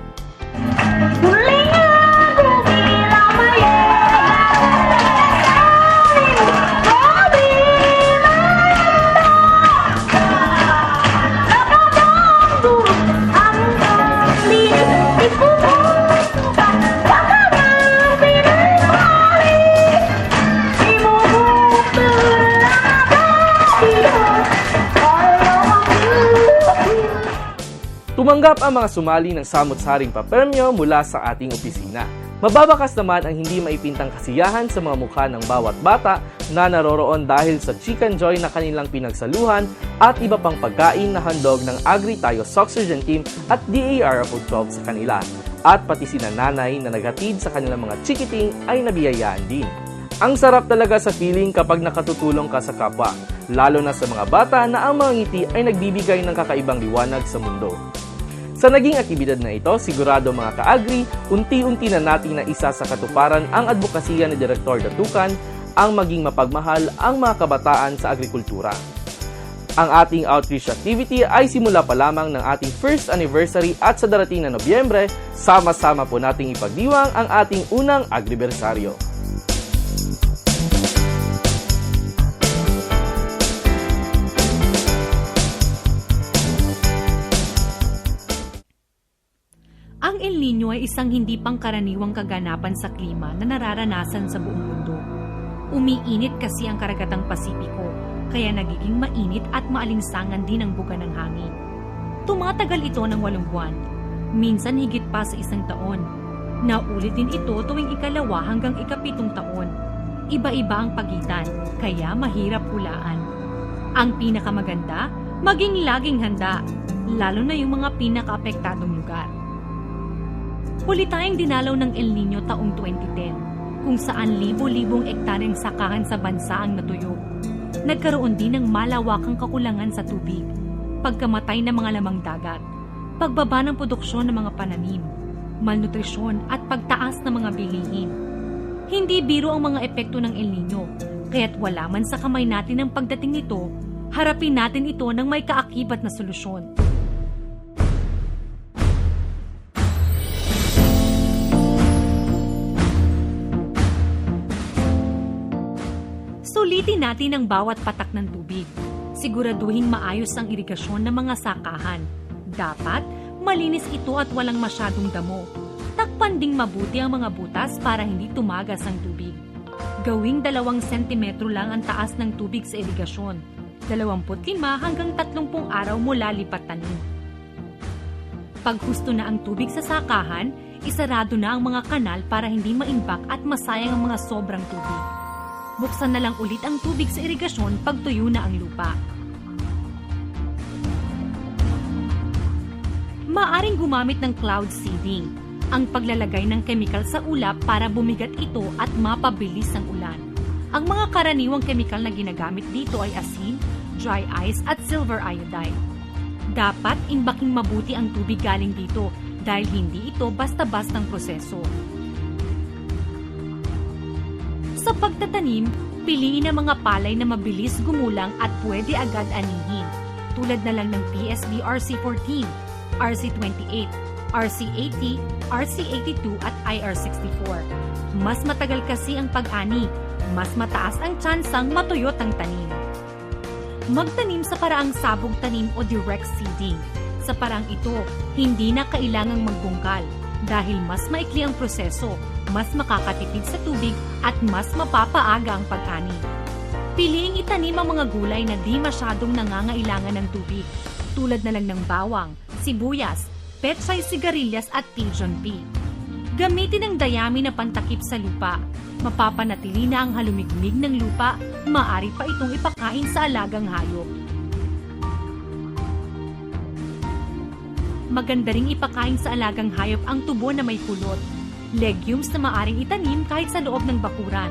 Tumanggap ang mga sumali ng samut-saring papremyo mula sa ating opisina. Mababakas naman ang hindi maipintang kasiyahan sa mga mukha ng bawat bata na naroroon dahil sa chicken joy na kanilang pinagsaluhan at iba pang pagkain na handog ng Agri Tayo Soxurgen Team at DAR of 12 sa kanila. At pati sina nanay na naghatid sa kanilang mga chikiting ay nabiyayaan din. Ang sarap talaga sa feeling kapag nakatutulong ka sa kapwa, lalo na sa mga bata na ang mga ngiti ay nagbibigay ng kakaibang liwanag sa mundo. Sa naging aktibidad na ito, sigurado mga ka-agri, unti-unti na nating naisa sa katuparan ang advokasya ni Direktor Datukan ang maging mapagmahal ang mga kabataan sa agrikultura. Ang ating outreach activity ay simula pa lamang ng ating first anniversary at sa darating na Nobyembre, sama-sama po nating ipagdiwang ang ating unang agribersaryo. Ang El Niño ay isang hindi pangkaraniwang kaganapan sa klima na nararanasan sa buong mundo. Umiinit kasi ang karagatang Pasipiko, kaya nagiging mainit at maalinsangan din ang buga ng hangin. Tumatagal ito ng 8 buwan, minsan higit pa sa 1 taon. Naulit din ito tuwing 2 hanggang 7 taon. Iba-iba ang pagitan, kaya mahirap hulaan. Ang pinakamaganda, maging laging handa, lalo na yung mga pinakaapektadong lugar. Huli tayong dinalaw ng El Niño taong 2010, kung saan libo-libong ektaryang sakahan sa bansa ang natuyo. Nagkaroon din ng malawakang kakulangan sa tubig, pagkamatay ng mga lamang dagat, pagbaba ng produksyon ng mga pananim, malnutrisyon at pagtaas ng mga bilihin. Hindi biro ang mga epekto ng El Niño, kaya't wala man sa kamay natin ang pagdating nito, harapin natin ito ng may kaakibat na solusyon. Sulitin natin ang bawat patak ng tubig. Siguraduhin maayos ang irigasyon ng mga sakahan. Dapat malinis ito at walang masyadong damo. Takpan ding mabuti ang mga butas para hindi tumagas ang tubig. Gawing 2 sentimetro lang ang taas ng tubig sa irigasyon. 25 hanggang 30 araw mula lipat tanim. Pag husto na ang tubig sa sakahan, isarado na ang mga kanal para hindi maimbak at masayang ang mga sobrang tubig. Buksan na lang ulit ang tubig sa irigasyon pag tuyo na ang lupa. Maaring gumamit ng cloud seeding, ang paglalagay ng chemical sa ulap para bumigat ito at mapabilis ang ulan. Ang mga karaniwang chemical na ginagamit dito ay asin, dry ice at silver iodide. Dapat imbaking mabuti ang tubig galing dito dahil hindi ito basta-bastang proseso. Sa pagtatanim, piliin ang mga palay na mabilis gumulang at pwede agad anihin, tulad na lang ng PSB RC14, RC28, RC80, RC82 at IR64. Mas matagal kasi ang pag-ani, mas mataas ang tsansang matuyot ang tanim. Magtanim sa paraang sabog tanim o direct seeding. Sa paraang ito, hindi na kailangang magbungkal dahil mas maikli ang proseso, mas makakatipid sa tubig at mas mapapaaga ang pag-ani. Piliing itanim ang mga gulay na di masyadong nangangailangan ng tubig, tulad na lang ng bawang, sibuyas, pechay sigarilyas at pigeon pea. Gamitin ang dayami na pantakip sa lupa. Mapapanatili na ang halumigmig ng lupa, maaari pa itong ipakain sa alagang hayop. Maganda ring ipakain sa alagang hayop ang tubo na may pulot. Legumes na maaring itanim kahit sa loob ng bakuran.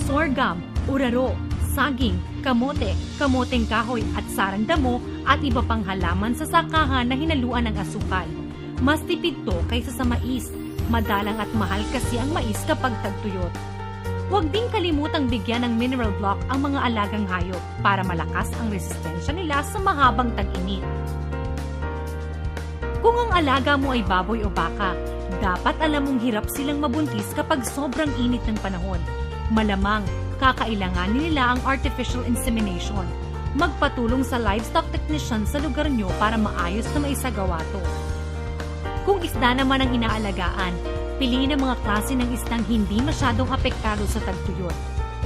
Sorghum, uraro, saging, kamote, kamoteng kahoy at sarandamo at iba pang halaman sa sakahan na hinaluan ng asukal. Mas tipid to kaysa sa mais. Madalang at mahal kasi ang mais kapag tagtuyot. Huwag ding kalimutang bigyan ng mineral block ang mga alagang hayop para malakas ang resistensya nila sa mahabang tag-init. Kung ang alaga mo ay baboy o baka, dapat alam mong hirap silang mabuntis kapag sobrang init ng panahon. Malamang, kakailanganin nila ang artificial insemination. Magpatulong sa livestock technician sa lugar nyo para maayos na maisagawa to. Kung isda naman ang inaalagaan, piliin ang mga klase ng isdang hindi masyadong apektado sa tagtuyot.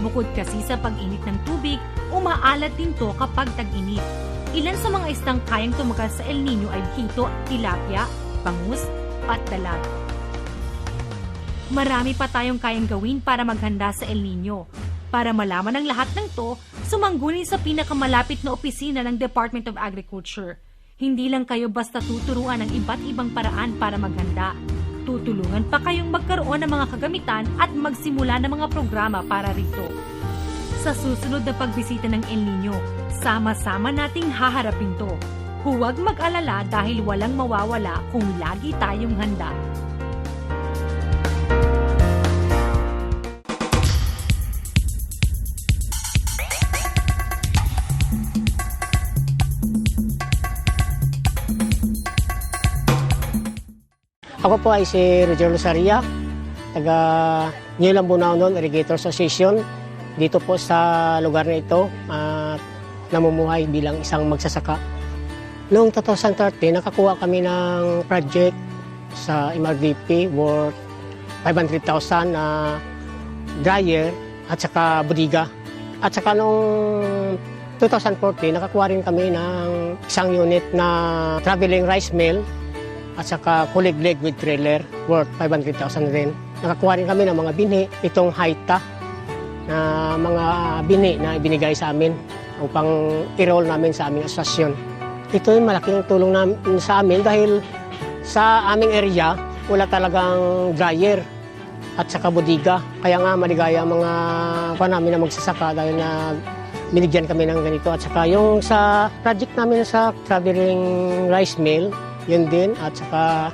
Bukod kasi sa pag-init ng tubig, umaalat din to kapag tag-init. Ilan sa mga isdang kayang tumagal sa El Nino ay hito, tilapia, bangus, at dalag. Marami pa tayong kayang gawin para maghanda sa El Nino. Para malaman ang lahat ng to, sumangguni sa pinakamalapit na opisina ng Department of Agriculture. Hindi lang kayo basta tuturuan ng iba't ibang paraan para maghanda. Tutulungan pa kayong magkaroon ng mga kagamitan at magsimula ng mga programa para rito. Sa susunod na pagbisita ng El Nino, sama-sama nating haharapin to. Huwag mag-alala dahil walang mawawala kung lagi tayong handa. Ako po ay si Roger Losaria, taga New Lambunaon Irrigator Association. Dito po sa lugar na ito at namumuhay bilang isang magsasaka. Noong 2013, nakakuha kami ng project sa MRDP worth 500,000 na dryer at saka bodega. At saka noong 2014, nakakuha rin kami ng isang unit na traveling rice mill at saka kulig-leg with trailer worth 500,000 rin. Nakakuha rin kami ng mga binhi, itong Haita na mga binhi na ibinigay sa amin upang i-roll namin sa aming asosasyon. Ito ay malaking tulong sa amin dahil sa aming area wala talagang dryer at saka bodega. Kaya nga maligaya ang mga namin na magsasaka dahil na binigyan kami ng ganito. At saka yung sa project namin sa traveling rice mill, yun din, at saka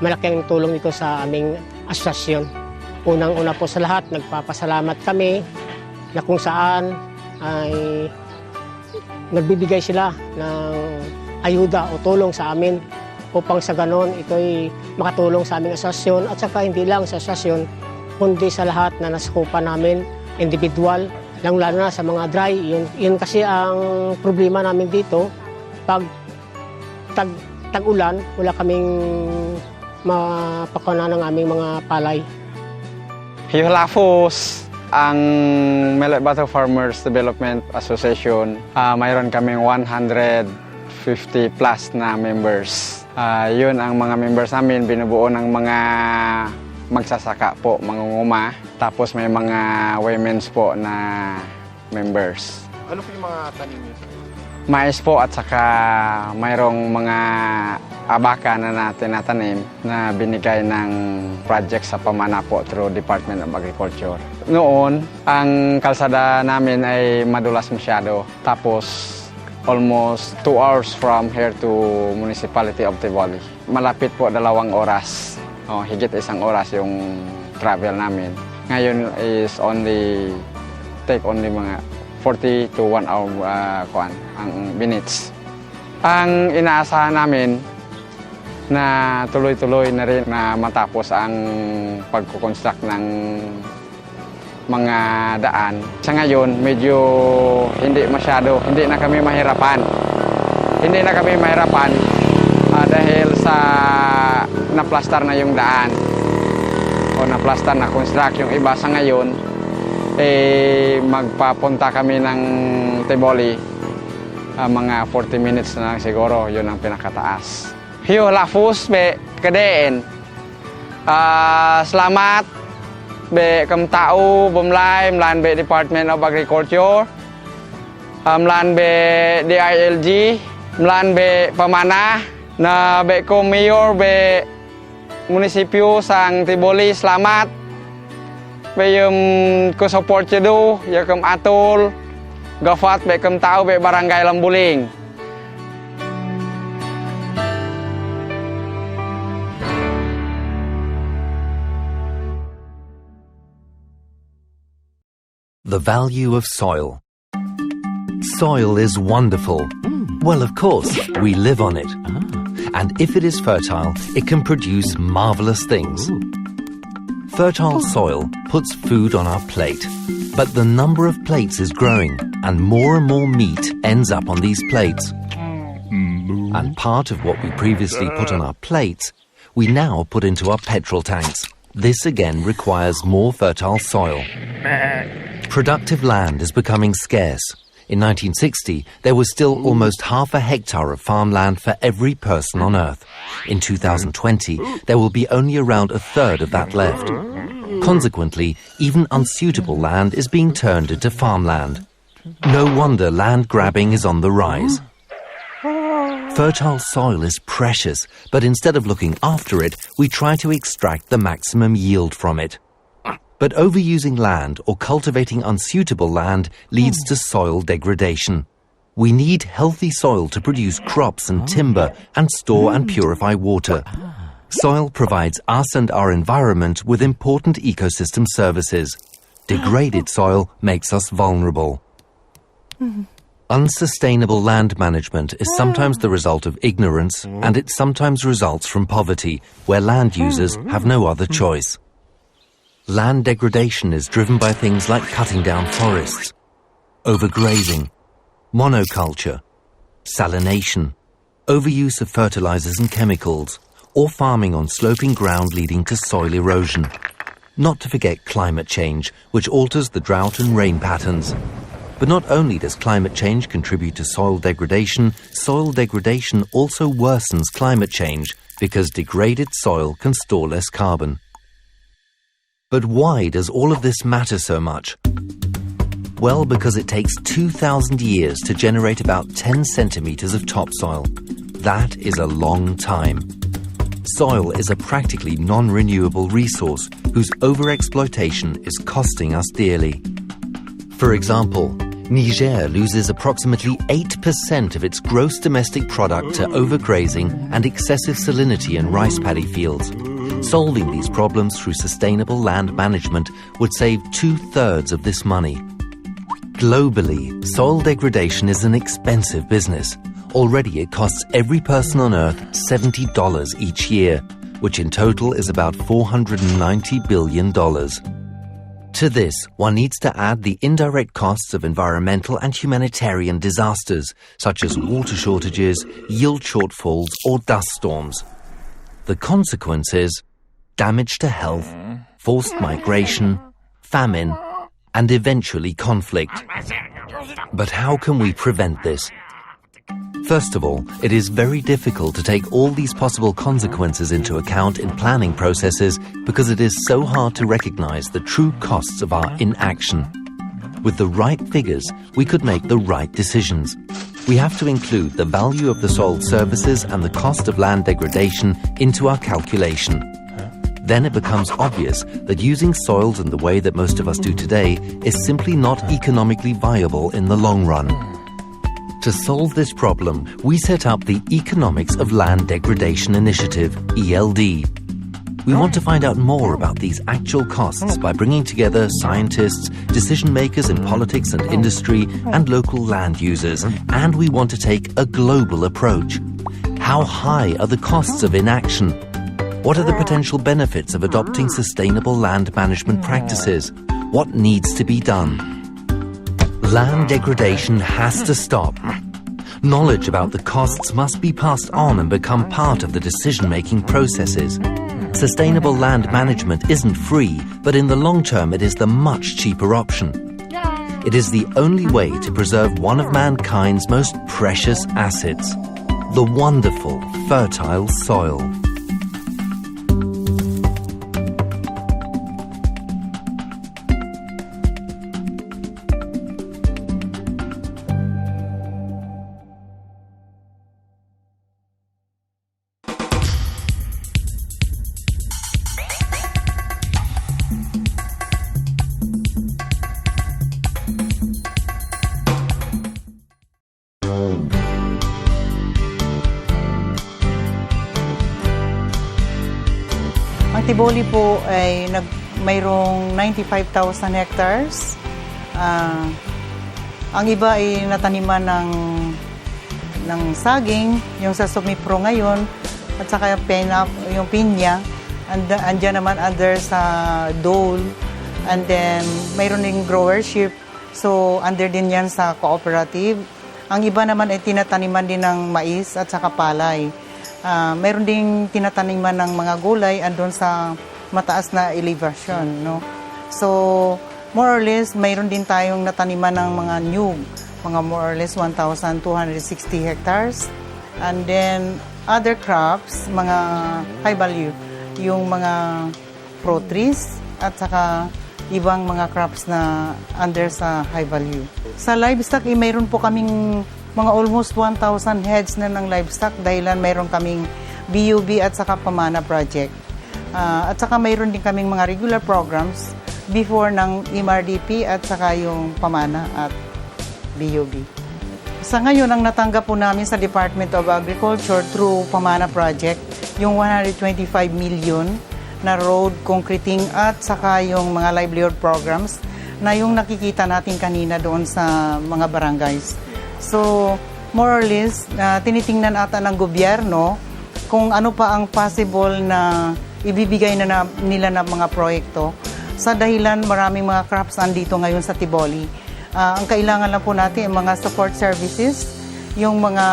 malaking tulong dito sa aming asosasyon. Unang-una po sa lahat, nagpapasalamat kami na kung saan ay nagbibigay sila ng ayuda o tulong sa amin upang sa ganon ito'y makatulong sa aming asosasyon at saka hindi lang sa asosasyon kundi sa lahat na nasakupan namin, individual, lalo na sa mga dry. Yun kasi ang problema namin dito, pag tag-ulan, wala kaming mapakuna ng aming mga palay. Hiholafos, ang Melet Bato Farmers Development Association, mayroon kaming 150 plus na members. Yun ang mga members namin, binubuo ng mga magsasaka po, mangunguma. Tapos may mga women's po na members. Ano po yung mga tanim niyo? Mais po at saka mayroong mga abaka na tinatanim na binigay ng project sa pamana po through Department of Agriculture. Noon, ang kalsada namin ay madulas masyado. Tapos, almost 2 hours from here to Municipality of Tiboli. Malapit po 2 oras. Higit 1 oras yung travel namin. Ngayon is take only mga 40 to 1 hour ang minutes. Ang inaasahan namin na tuloy-tuloy na rin na matapos ang pagkukonstruct ng mga daan. Sa ngayon, medyo hindi na kami mahirapan. Hindi na kami mahirapan dahil sa naplastar na yung daan o naplastar na construct yung iba. Sa ngayon, magpapunta kami ng Tiboli, mga 40 minutes na lang siguro, yun ang pinakataas. Hiholafos be kadeen. Salamat be kam tao bumlay mlan be Department of Agriculture, mlan be DILG, mlan be pamana na be ko mayor be munisipyo sang Tiboli. Salamat. Bayum ko support do, ya kam atol, Gafat be kem tao be barangay Lambuling. The value of soil. Soil is wonderful. Well, of course, we live on it. And if it is fertile, it can produce marvelous things. Fertile soil puts food on our plate. But the number of plates is growing, and more meat ends up on these plates. And part of what we previously put on our plates, we now put into our petrol tanks. This again requires more fertile soil. Productive land is becoming scarce. In 1960, there was still almost half a hectare of farmland for every person on Earth. In 2020, there will be only around a third of that left. Consequently, even unsuitable land is being turned into farmland. No wonder land grabbing is on the rise. Fertile soil is precious, but instead of looking after it, we try to extract the maximum yield from it. But overusing land or cultivating unsuitable land leads to soil degradation. We need healthy soil to produce crops and timber and store and purify water. Soil provides us and our environment with important ecosystem services. Degraded soil makes us vulnerable. Unsustainable land management is sometimes the result of ignorance, and it sometimes results from poverty, where land users have no other choice. Land degradation is driven by things like cutting down forests, overgrazing, monoculture, salination, overuse of fertilizers and chemicals, or farming on sloping ground leading to soil erosion. Not to forget climate change, which alters the drought and rain patterns. But not only does climate change contribute to soil degradation also worsens climate change because degraded soil can store less carbon. But why does all of this matter so much? Well, because it takes 2,000 years to generate about 10 centimeters of topsoil. That is a long time. Soil is a practically non-renewable resource whose overexploitation is costing us dearly. For example, Niger loses approximately 8% of its gross domestic product to overgrazing and excessive salinity in rice paddy fields. Solving these problems through sustainable land management would save 2/3 of this money. Globally, soil degradation is an expensive business. Already it costs every person on Earth $70 each year, which in total is about $490 billion. To this, one needs to add the indirect costs of environmental and humanitarian disasters, such as water shortages, yield shortfalls, or dust storms. The consequence is damage to health, forced migration, famine, and eventually conflict. But how can we prevent this? First of all, it is very difficult to take all these possible consequences into account in planning processes because it is so hard to recognize the true costs of our inaction. With the right figures, we could make the right decisions. We have to include the value of the soil services and the cost of land degradation into our calculation. Then it becomes obvious that using soils in the way that most of us do today is simply not economically viable in the long run. To solve this problem, we set up the Economics of Land Degradation Initiative, ELD. We want to find out more about these actual costs by bringing together scientists, decision makers in politics and industry, and local land users, and we want to take a global approach. How high are the costs of inaction? What are the potential benefits of adopting sustainable land management practices? What needs to be done? Land degradation has to stop. Knowledge about the costs must be passed on and become part of the decision-making processes. Sustainable land management isn't free, but in the long term it is the much cheaper option. It is the only way to preserve one of mankind's most precious assets, the wonderful, fertile soil. Ang Tiboli po ay mayroong 95,000 hectares. Ang iba ay nataniman ng saging, yung sa Sumipro ngayon, at saka yung pinya, andyan naman under sa Dole, and then mayroon ding growership, so under din yan sa cooperative. Ang iba naman ay tinataniman din ng mais at saka palay. Mayroon ding tinataniman ng mga gulay andun sa mataas na elevation, no? So, more or less, mayroon din tayong nataniman ng mga nyug, mga more or less 1,260 hectares. And then, other crops, mga high value, yung mga fruit trees at saka ibang mga crops na under sa high value. Sa livestock, mayroon po kaming mga almost 1,000 heads na ng livestock dahilan mayroon kaming BUB at saka Pamana project. At saka mayroon din kaming mga regular programs before ng MRDP at saka yung Pamana at BUB. Sa ngayon, ang natanggap po namin sa Department of Agriculture through Pamana project, yung 125 million na road concreting at saka yung mga livelihood programs na yung nakikita natin kanina doon sa mga barangays. So, more or less, tinitingnan ata ng gobyerno kung ano pa ang possible na ibibigay na nila na mga proyekto. Sa dahilan, maraming mga crops andito ngayon sa Tiboli. Ang kailangan lang po natin ay mga support services, yung mga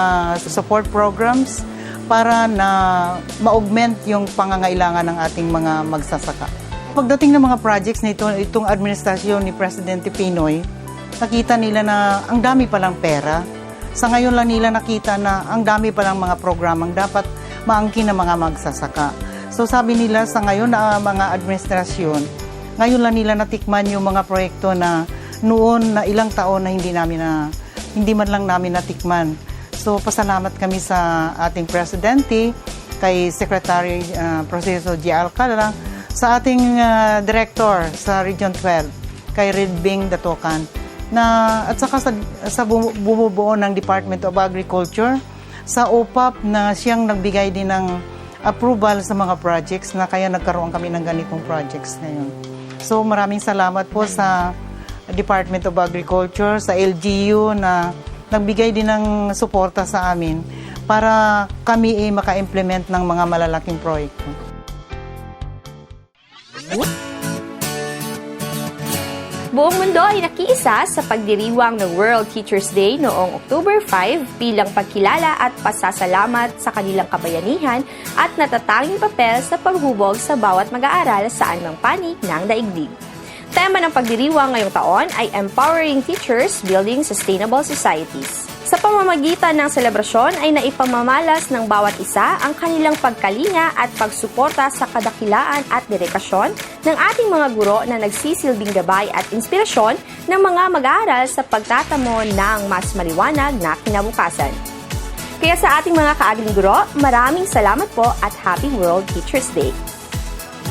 support programs para na ma-augment yung pangangailangan ng ating mga magsasaka. Pagdating ng mga projects na itong administrasyon ni Presidente Pinoy, nakita nila na ang dami palang pera. Sa ngayon lang nila nakita na ang dami palang mga programang dapat maangkin ng mga magsasaka. So sabi nila sa ngayon na mga administrasyon, ngayon lang nila natikman yung mga proyekto na noon na ilang taon na hindi man lang namin natikman. So pasalamat kami sa ating Presidente, kay Secretary Proceso G. Alcala, sa ating Director sa Region 12, kay Redbing Datokan, at saka sa bumubuo ng Department of Agriculture, sa OPAP na siyang nagbigay din ng approval sa mga projects na kaya nagkaroon kami ng ganitong projects ngayon. So maraming salamat po sa Department of Agriculture, sa LGU na nagbigay din ng suporta sa amin para kami maka-implement ng mga malalaking proyekto. Buong mundo ay nakiisa sa pagdiriwang ng World Teachers Day noong October 5 bilang pagkilala at pasasalamat sa kanilang kabayanihan at natatanging papel sa paghubog sa bawat mag-aaral saan mang panig ng daigdig. Tema ng pagdiriwang ngayong taon ay Empowering Teachers, Building Sustainable Societies. Sa pamamagitan ng selebrasyon ay naipamamalas ng bawat isa ang kanilang pagkalinga at pagsuporta sa kadakilaan at dedikasyon ng ating mga guro na nagsisilbing gabay at inspirasyon ng mga mag-aaral sa pagtatamo ng mas maliwanag na kinabukasan. Kaya sa ating mga kaaging guro, maraming salamat po at Happy World Teachers Day!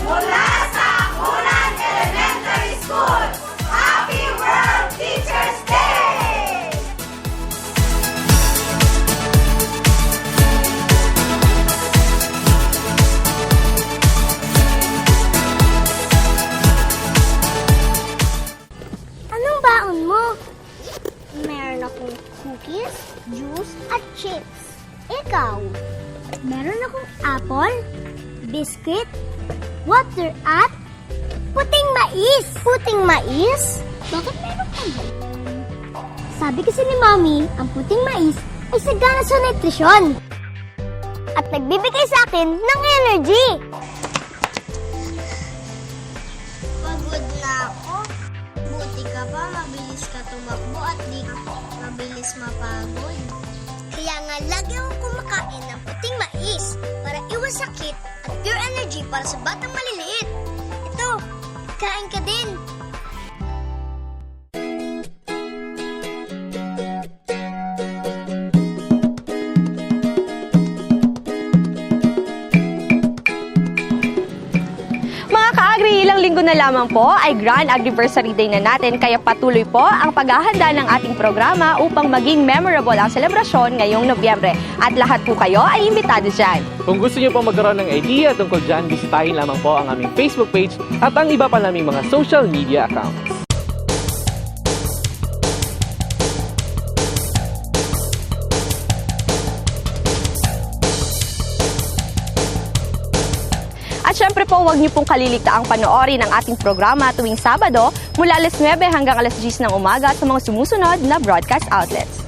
Mula sa Akunan Elementary School, Happy World Teachers Day! Anong baon mo? Meron akong cookies, juice, at chips. Ikaw? Meron akong apple, biscuit, water, at puting mais. Puting mais? Bakit meron ka ba? Sabi kasi ni Mommy, ang puting mais ay sagana sa nutrisyon. At nagbibigay sa akin ng energy. Pagod na ako. Buti ka pa, mabilis ka tumakbo at di ka mabilis mapagod. Kaya nga lagi akong kumakain ng puting mais para iwas sakit at pure energy para sa batang maliliit. Ito, kain ka din. Mga ka-agri, ilang linggo na lamang po ay Grand Agriversary Day na natin, kaya patuloy po ang paghahanda ng ating programa upang maging memorable ang selebrasyon ngayong Nobyembre. At lahat po kayo ay imbitado dyan. Kung gusto niyo po magkaroon ng idea tungkol dyan, bisitahin lamang po ang aming Facebook page at ang iba pa naming mga social media accounts. At syempre po, huwag niyo pong kaliligtaang panoorin ang ating programa tuwing Sabado mula alas 9 hanggang alas 10 ng umaga sa mga sumusunod na broadcast outlets.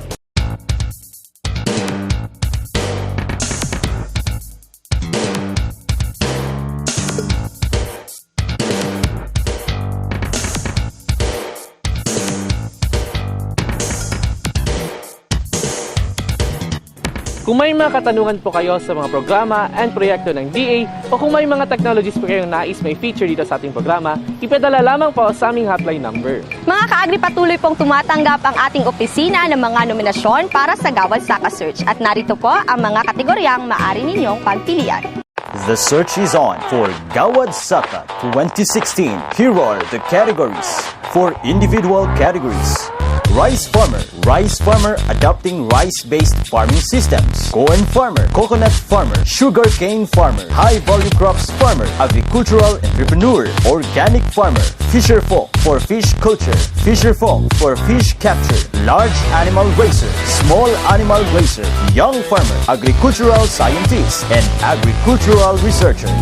Kung may mga katanungan po kayo sa mga programa and proyekto ng DA o kung may mga technologies po kayong nais may feature dito sa ating programa, ipadala lamang po sa aming hotline number. Mga ka-agri, patuloy pong tumatanggap ang ating opisina ng mga nominasyon para sa Gawad Saka Search. At narito po ang mga kategoryang maaari ninyong pagpilian. The search is on for Gawad Saka 2016. Here are the categories. For individual categories: rice farmer adopting rice-based farming systems, corn farmer, coconut farmer, sugarcane farmer, high-value crops farmer, agricultural entrepreneur, organic farmer, fisher folk for fish culture, fisher folk for fish capture, large animal raiser, small animal raiser, young farmer, agricultural scientist, and agricultural researcher.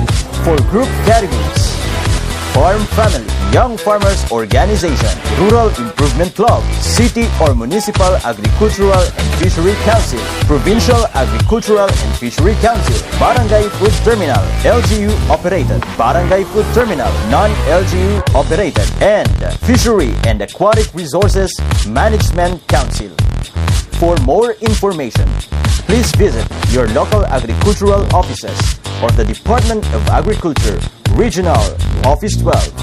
For group categories: Farm Family, Young Farmers Organization, Rural Improvement Club, City or Municipal Agricultural and Fishery Council, Provincial Agricultural and Fishery Council, Barangay Food Terminal, LGU Operated, Barangay Food Terminal, Non-LGU Operated, and Fishery and Aquatic Resources Management Council. For more information, please visit your local agricultural offices or the Department of Agriculture, Regional Office 12.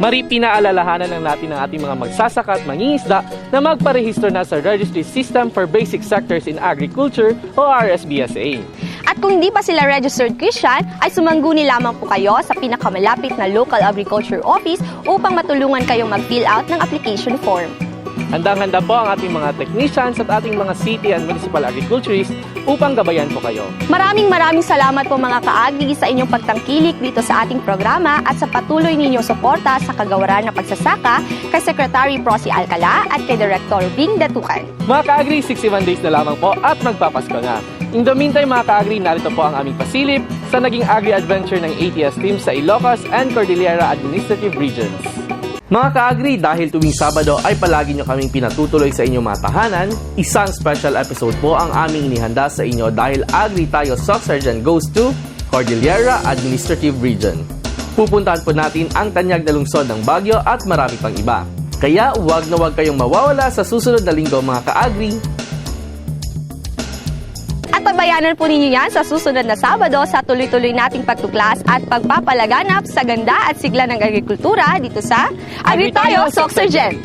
Pinaalalahanan lang natin ang ating mga magsasaka at mangingisda na magparehistro na sa Registry System for Basic Sectors in Agriculture o RSBSA. At kung hindi pa sila registered Christian, ay sumangguni lamang po kayo sa pinakamalapit na local agriculture office upang matulungan kayong mag-fill out ng application form. Handang-handa po ang ating mga technicians at ating mga city and municipal agriculturists upang gabayan po kayo. Maraming salamat po mga ka-agri sa inyong pagtangkilik dito sa ating programa at sa patuloy ninyong suporta sa kagawaran ng pagsasaka kay Secretary Prosi Alcala at kay Director Bing Datucan. Mga ka-agri, 61 days na lamang po at magpapasko na. In the meantime mga ka-agri, narito po ang aming pasilip sa naging agri-adventure ng ATS team sa Ilocos and Cordillera Administrative Regions. Mga ka-agri, dahil tuwing Sabado ay palagi nyo kaming pinatutuloy sa inyong mga tahanan, isang special episode po ang aming inihanda sa inyo dahil Agri Tayo Soc Sergeant goes to Cordillera Administrative Region. Pupuntahan po natin ang tanyag na lungsod ng Baguio at marami pang iba. Kaya huwag na huwag kayong mawawala sa susunod na linggo mga ka-agri. At tabayanan po ninyo yan sa susunod na Sabado sa tuloy-tuloy nating pagtuklas at pagpapalaganap sa ganda at sigla ng agrikultura dito sa Agri Tayo Soc Sergeant.